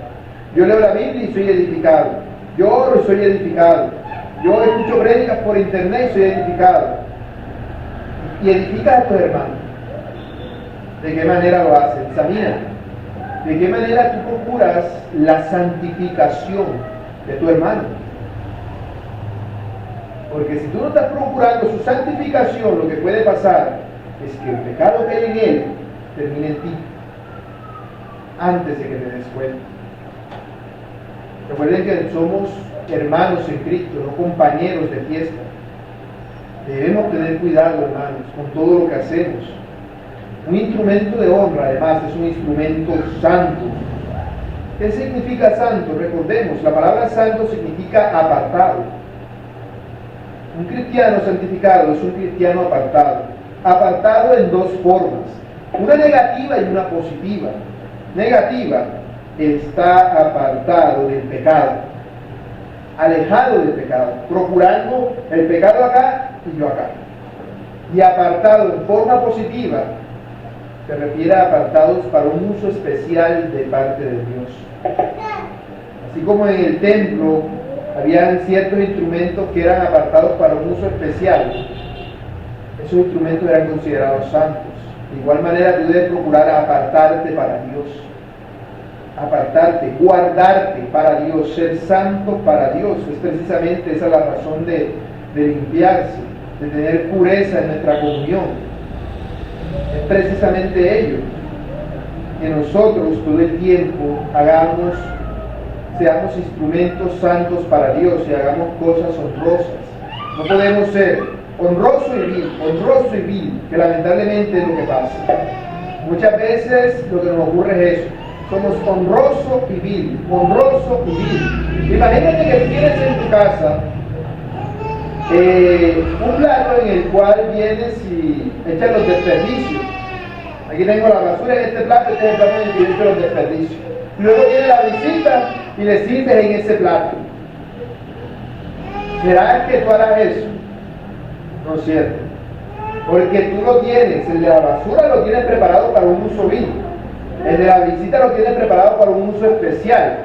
Yo leo la Biblia y soy edificado. Yo oro y soy edificado. Yo escucho prédicas por internet y soy edificado. Y edifica a tus hermanos. ¿De qué manera lo haces? Examina. ¿De qué manera tú procuras la santificación de tu hermano? Porque si tú no estás procurando su santificación, lo que puede pasar es que el pecado que hay en él termine en ti antes de que te des cuenta. Recuerden que somos hermanos en Cristo, no compañeros de fiesta. Debemos tener cuidado, hermanos, con todo lo que hacemos. Un instrumento de honra, además, es un instrumento santo. ¿Qué significa santo? Recordemos, la palabra santo significa apartado. Un cristiano santificado es un cristiano apartado. Apartado en dos formas, una negativa y una positiva. Negativa, está apartado del pecado, alejado del pecado, procurando el pecado acá y yo acá. Y apartado en forma positiva, se refiere a apartados para un uso especial de parte de Dios. Así como en el templo habían ciertos instrumentos que eran apartados para un uso especial, esos instrumentos eran considerados santos. De igual manera tú debes procurar apartarte para Dios, apartarte, guardarte para Dios, ser santo para Dios. Es precisamente esa la razón de limpiarse, de tener pureza en nuestra comunión. Es precisamente ello, que nosotros todo el tiempo seamos instrumentos santos para Dios y hagamos cosas honrosas. No podemos ser honroso y vil, que lamentablemente es lo que pasa. Muchas veces lo que nos ocurre es eso, somos honroso y vil. Imagínate que tienes en tu casa un plato en el cual vienes y echas los desperdicios. Aquí tengo la basura en este plato, este es el plato en el que yo echo los desperdicios. Luego viene la visita y le sirves en ese plato. ¿Será que tú harás eso? No es cierto. Porque tú lo tienes, el de la basura lo tienes preparado para un uso vil. El de la visita lo tienes preparado para un uso especial.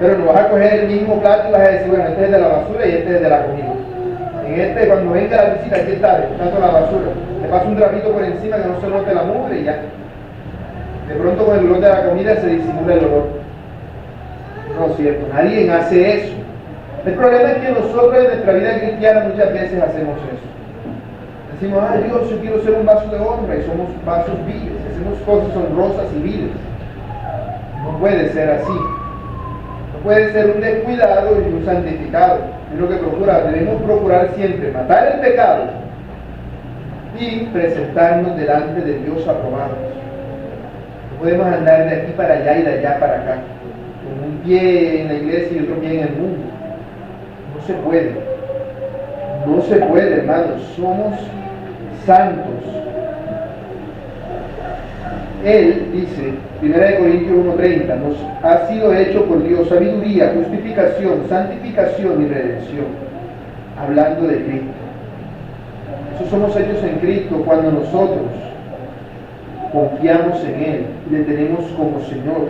Pero no vas a coger el mismo plato y vas a decir, bueno, este es de la basura y este es de la comida. En este, cuando venga la visita, aquí está, el plato de la basura. Le paso un trapito por encima que no se note la mugre y ya. De pronto con el olor de la comida se disimula el olor. No es cierto, nadie hace eso. El problema es que nosotros en nuestra vida cristiana muchas veces hacemos eso. Decimos, Dios, yo quiero ser un vaso de honra, y somos vasos viles, hacemos cosas honrosas y viles. No puede ser así. No puede ser un descuidado y un santificado. Es lo que debemos procurar siempre matar el pecado y presentarnos delante de Dios aprobados. No podemos andar de aquí para allá y de allá para acá, con un pie en la iglesia y otro pie en el mundo. No se puede. No se puede, hermanos. Somos santos. Él dice, 1 Corintios 1:30, nos ha sido hecho por Dios sabiduría, justificación, santificación y redención, hablando de Cristo. Eso somos hechos en Cristo cuando nosotros confiamos en Él y le tenemos como Señor.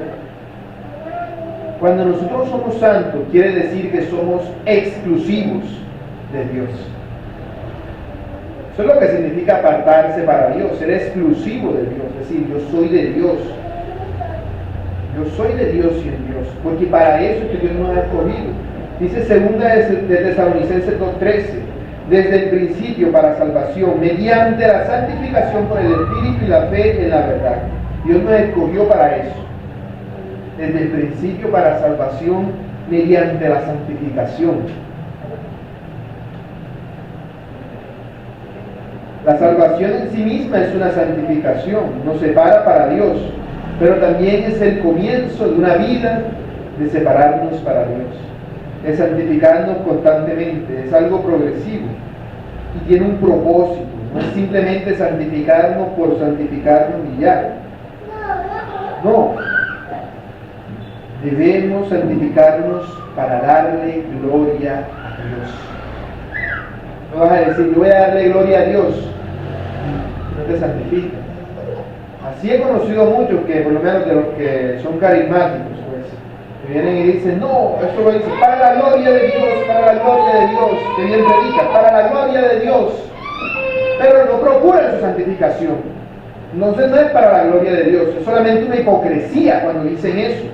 Cuando nosotros somos santos, quiere decir que somos exclusivos de Dios. Eso es lo que significa apartarse para Dios, ser exclusivo de Dios, es decir, yo soy de Dios. Yo soy de Dios y en Dios, porque para eso es que Dios nos ha escogido. Dice 2 de Tesalonicenses 2:13, desde el principio para salvación, mediante la santificación por el Espíritu y la fe en la verdad. Dios nos escogió para eso. Desde el principio para salvación, mediante la santificación. La salvación en sí misma es una santificación, nos separa para Dios, pero también es el comienzo de una vida de separarnos para Dios, de santificarnos constantemente. Es algo progresivo y tiene un propósito, no es simplemente santificarnos por santificarnos y ya. No, debemos santificarnos para darle gloria a Dios. No vas a decir, yo voy a darle gloria a Dios, no te santificas. Así he conocido muchos que, por lo menos de los que son carismáticos, pues, que vienen y dicen, no, eso lo dicen, para la gloria de Dios, para la gloria de Dios, que bien predica, para la gloria de Dios, pero no procuran su santificación. Entonces no es para la gloria de Dios, es solamente una hipocresía cuando dicen eso.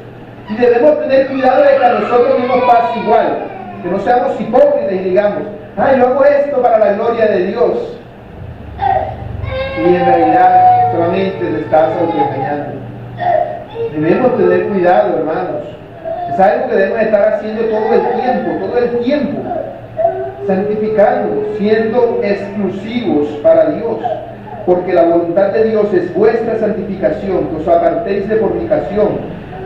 Y debemos tener cuidado de que a nosotros no nos pase igual, que no seamos hipócritas y digamos, yo hago esto para la gloria de Dios. Y en realidad solamente te estás autoengañando. Debemos tener cuidado, hermanos. Es algo que debemos estar haciendo todo el tiempo. Santificándonos, siendo exclusivos para Dios. Porque la voluntad de Dios es vuestra santificación, que os apartéis de fornicación,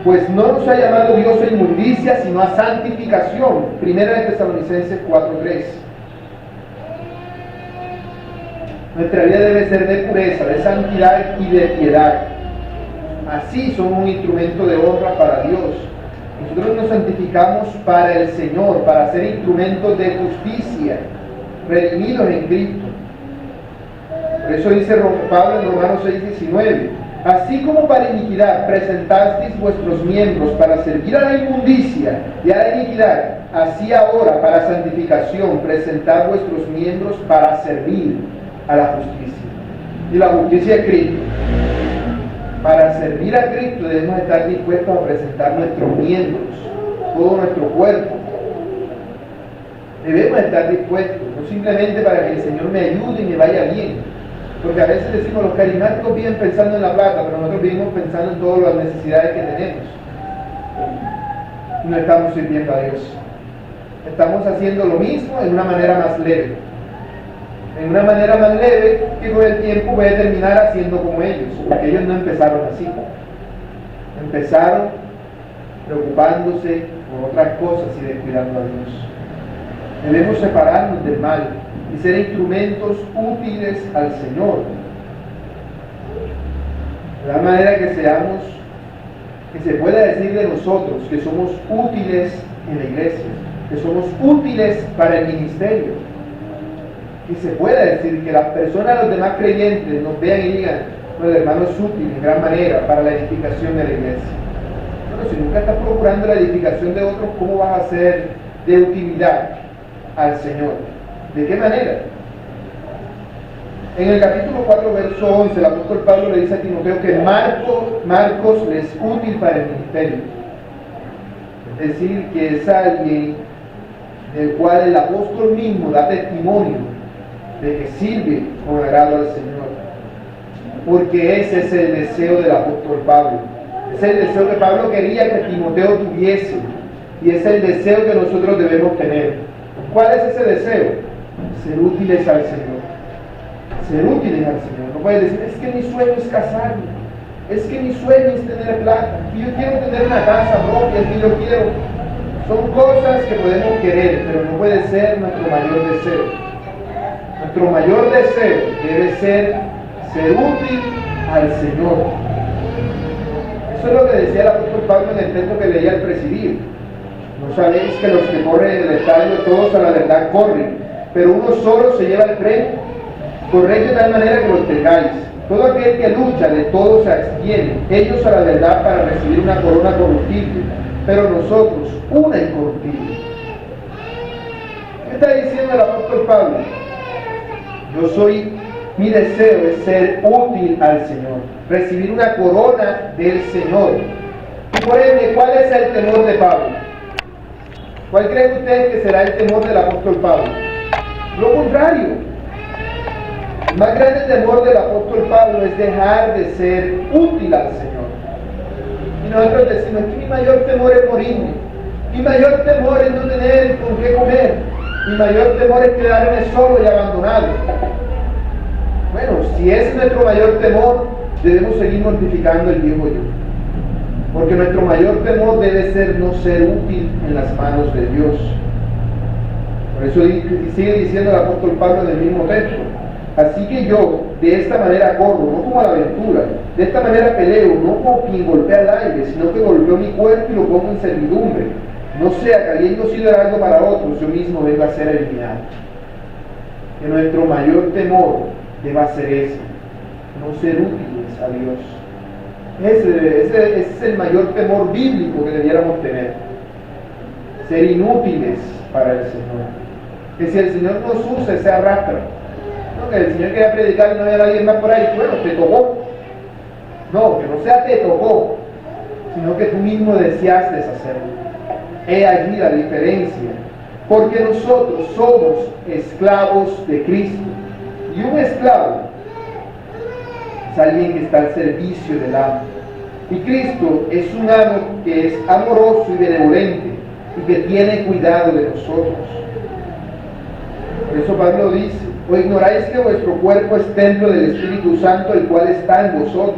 pues no nos ha llamado Dios a inmundicia, sino a santificación. Primera de Tesalonicenses 4:3. Nuestra vida debe ser de pureza, de santidad y de piedad. Así somos un instrumento de honra para Dios. Nosotros nos santificamos para el Señor, para ser instrumentos de justicia, redimidos en Cristo. Por eso dice Pablo en Romanos 6:19, así como para iniquidad presentasteis vuestros miembros para servir a la inmundicia y a la iniquidad, así ahora para santificación presentad vuestros miembros para servir a la justicia. Y la justicia es Cristo. Para servir a Cristo debemos estar dispuestos a presentar nuestros miembros, todo nuestro cuerpo. Debemos estar dispuestos, no simplemente para que el Señor me ayude y me vaya bien. Porque a veces decimos, los carismáticos viven pensando en la plata, pero nosotros vivimos pensando en todas las necesidades que tenemos. Y no estamos sirviendo a Dios. Estamos haciendo lo mismo en una manera más leve. En una manera más leve que con el tiempo voy a terminar haciendo como ellos, porque ellos no empezaron así. Empezaron preocupándose por otras cosas y descuidando a Dios. Debemos separarnos del mal y ser instrumentos útiles al Señor. De la manera que seamos, que se pueda decir de nosotros que somos útiles en la iglesia, que somos útiles para el ministerio. Y se pueda decir que las personas, los demás creyentes, nos vean y digan, el hermano es útil en gran manera para la edificación de la iglesia. Bueno, si nunca estás procurando la edificación de otros, ¿cómo vas a ser de utilidad al Señor? ¿De qué manera? En el capítulo 4, verso 11, el apóstol Pablo le dice a Timoteo que Marcos le es útil para el ministerio. Es decir, que es alguien del cual el apóstol mismo da testimonio de que sirve con agrado al Señor, porque ese es el deseo del apóstol Pablo. Es el deseo que Pablo quería que Timoteo tuviese, y es el deseo que nosotros debemos tener. ¿Cuál es ese deseo? Ser útiles al Señor. Ser útiles al Señor. No puedes decir, es que mi sueño es casarme, es que mi sueño es tener plata, y yo quiero tener una casa propia, y yo quiero. Son cosas que podemos querer, pero no puede ser nuestro mayor deseo. Nuestro mayor deseo debe ser útil al Señor. Eso es lo que decía el apóstol Pablo en el texto que leía al presidir. No sabéis que los que corren en el estadio todos a la verdad corren, pero uno solo se lleva el premio. Corred de tal manera que los tengáis. Todo aquel que lucha de todo se abstiene, ellos a la verdad para recibir una corona corruptible, pero nosotros una incorruptible. ¿Qué está diciendo el apóstol Pablo? Mi deseo es ser útil al Señor, recibir una corona del Señor. Y por ende, ¿cuál es el temor de Pablo? ¿Cuál creen ustedes que será el temor del apóstol Pablo? Lo contrario. El más grande temor del apóstol Pablo es dejar de ser útil al Señor. Y nosotros decimos que mi mayor temor es morirme. Mi mayor temor es no tener con qué comer. Mi mayor temor es quedarme solo y abandonado. Bueno, si ese es nuestro mayor temor, debemos seguir mortificando el viejo yo. Porque nuestro mayor temor debe ser no ser útil en las manos de Dios. Por eso sigue diciendo el apóstol Pablo en el mismo texto. Así que yo de esta manera corro, no como a la aventura, de esta manera peleo, no como quien golpea el aire, sino que golpeo mi cuerpo y lo pongo en servidumbre. No sea que habiendo sido algo para otros, yo mismo venga a ser eliminado. Que nuestro mayor temor deba ser ese, no ser útiles a Dios. Ese es el mayor temor bíblico que debiéramos tener. Ser inútiles para el Señor. Que si el Señor nos usa, se arrastra. No, que el Señor quería predicar y no había nadie más por ahí. Bueno, te tocó. No, que no sea te tocó, sino que tú mismo deseaste hacerlo. He allí la diferencia. Porque nosotros somos esclavos de Cristo. Y un esclavo es alguien que está al servicio del amo. Y Cristo es un amo que es amoroso y benevolente y que tiene cuidado de nosotros. Por eso Pablo dice: ¿o ignoráis que vuestro cuerpo es templo del Espíritu Santo, el cual está en vosotros,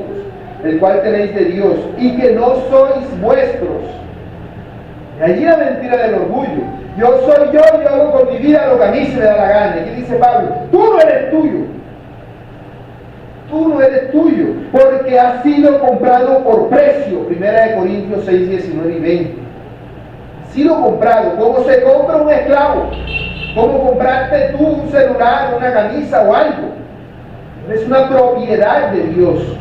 el cual tenéis de Dios, y que no sois vuestros? Y allí la mentira del orgullo. Yo soy yo hago con mi vida lo que a mí se me da la gana. Y aquí dice Pablo: tú no eres tuyo. Tú no eres tuyo, porque has sido comprado por precio. 1 Corintios 6, 19 y 20. Has sido comprado, como se compra un esclavo. Como compraste tú un celular, una camisa o algo. Es una propiedad de Dios.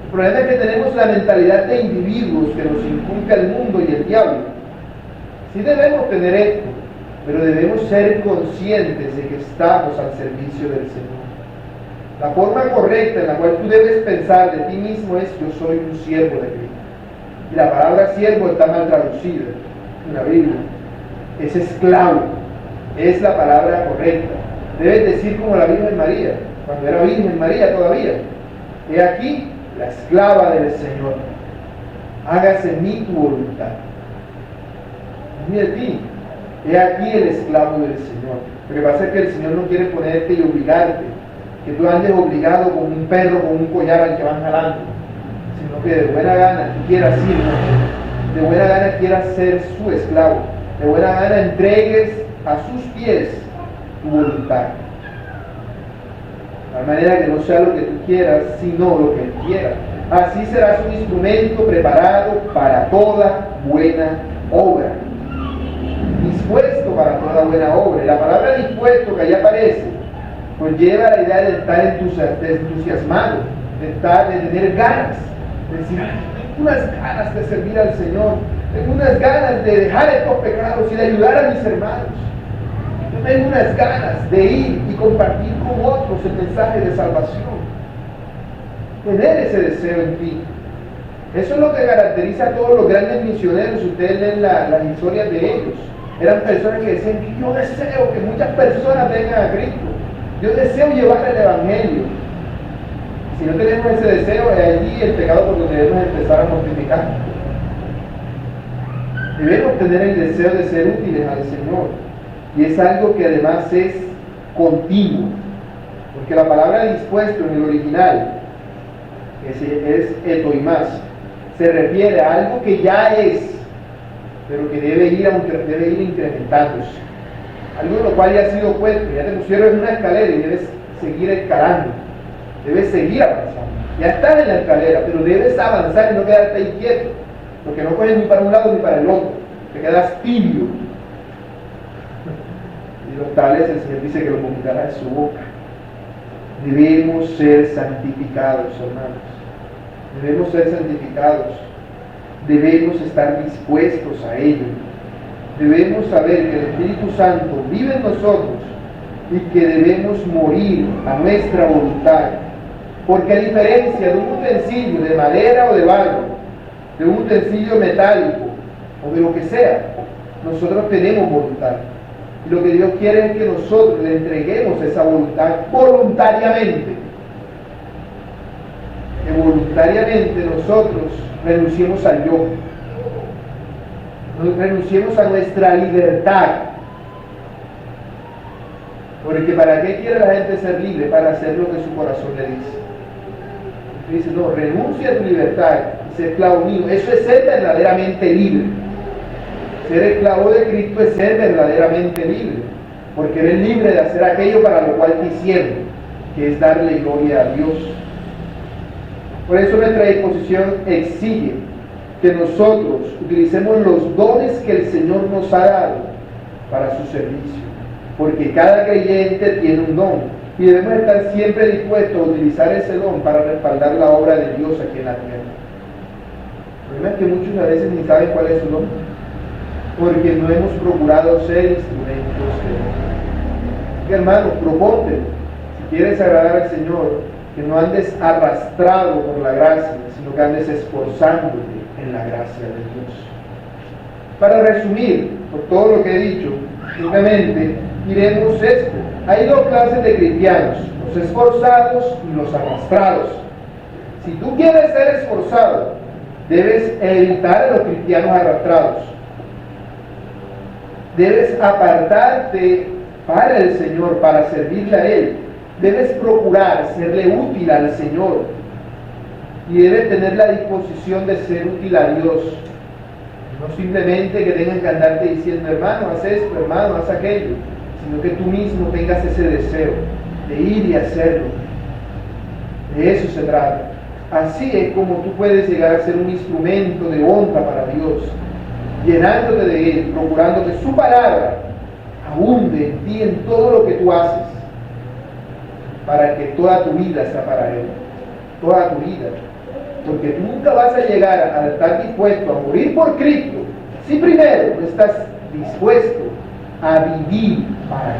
El problema es que tenemos la mentalidad de individuos que nos inculca el mundo y el diablo. Sí debemos tener esto, pero debemos ser conscientes de que estamos al servicio del Señor. La forma correcta en la cual tú debes pensar de ti mismo es: yo soy un siervo de Cristo. Y la palabra siervo está mal traducida en la Biblia. Es esclavo. Es la palabra correcta. Debes decir como la Virgen María, cuando era Virgen María todavía: he aquí la esclava del Señor, hágase en mí tu voluntad. Ni de ti, he aquí el esclavo del Señor. Lo que pasa es que el Señor no quiere ponerte y obligarte, que tú andes obligado como un perro con un collar al que van jalando, sino que de buena gana tú quieras ir, de buena gana quieras ser su esclavo, de buena gana entregues a sus pies tu voluntad. De manera que no sea lo que tú quieras, sino lo que Él quiera. Así serás un instrumento preparado para toda buena obra. Dispuesto para toda buena obra. Y la palabra dispuesto que allá aparece conlleva la idea de estar entusiasmado, de tener ganas, de decir: tengo unas ganas de servir al Señor, tengo unas ganas de dejar estos pecados y de ayudar a mis hermanos. Yo tengo unas ganas de ir y compartir con otros el mensaje de salvación. Tener ese deseo en ti. Eso es lo que caracteriza a todos los grandes misioneros. Ustedes leen las historias de ellos. Eran personas que decían: que yo deseo que muchas personas vengan a Cristo. Yo deseo llevar el Evangelio. Si no tenemos ese deseo, es allí el pecado por donde debemos empezar a mortificar. Debemos tener el deseo de ser útiles al Señor. Y es algo que además es continuo. Porque la palabra dispuesto en el original es etoimás. Se refiere a algo que ya es, pero que debe ir incrementándose. Algo de lo cual ya ha sido puesto, ya te pusieron en una escalera y debes seguir escalando, debes seguir avanzando. Ya estás en la escalera, pero debes avanzar y no quedarte ahí quieto, porque no coges ni para un lado ni para el otro, te quedas tibio. Y los tales el Señor dice que lo vomitará de su boca. Debemos ser santificados, hermanos. Debemos ser santificados. Debemos estar dispuestos a ello. Debemos saber que el Espíritu Santo vive en nosotros y que debemos morir a nuestra voluntad. Porque a diferencia de un utensilio de madera o de barro, de un utensilio metálico o de lo que sea, nosotros tenemos voluntad. Y lo que Dios quiere es que nosotros le entreguemos esa voluntad voluntariamente. Que voluntariamente nosotros renunciemos al yo. Renunciemos a nuestra libertad. Porque ¿para qué quiere la gente ser libre? Para hacer lo que su corazón le dice. Dice, no, renuncia a tu libertad y ser esclavo mío. Eso es ser verdaderamente libre. Ser esclavo de Cristo es ser verdaderamente libre, porque eres libre de hacer aquello para lo cual te hicieron, que es darle gloria a Dios. Por eso nuestra disposición exige que nosotros utilicemos los dones que el Señor nos ha dado para su servicio, porque cada creyente tiene un don y debemos estar siempre dispuestos a utilizar ese don para respaldar la obra de Dios aquí en la tierra. El problema es que muchos a veces ni saben cuál es su don, porque no hemos procurado ser instrumentos de Dios. Hermanos, proponte, si quieres agradar al Señor, que no andes arrastrado por la gracia, sino que andes esforzándote en la gracia de Dios. Para resumir, por todo lo que he dicho, simplemente diremos esto: hay dos clases de cristianos, los esforzados y los arrastrados. Si tú quieres ser esforzado, debes evitar a los cristianos arrastrados. Debes apartarte para el Señor, para servirle a Él. Debes procurar serle útil al Señor y debes tener la disposición de ser útil a Dios. No simplemente que tengan que andarte diciendo, hermano, haz esto, hermano, haz aquello, sino que tú mismo tengas ese deseo de ir y hacerlo. De eso se trata. Así es como tú puedes llegar a ser un instrumento de honra para Dios, llenándote de Él, procurando que su palabra abunde en ti en todo lo que tú haces, para que toda tu vida sea para Él, toda tu vida. Porque tú nunca vas a llegar a estar dispuesto a morir por Cristo si primero no estás dispuesto a vivir para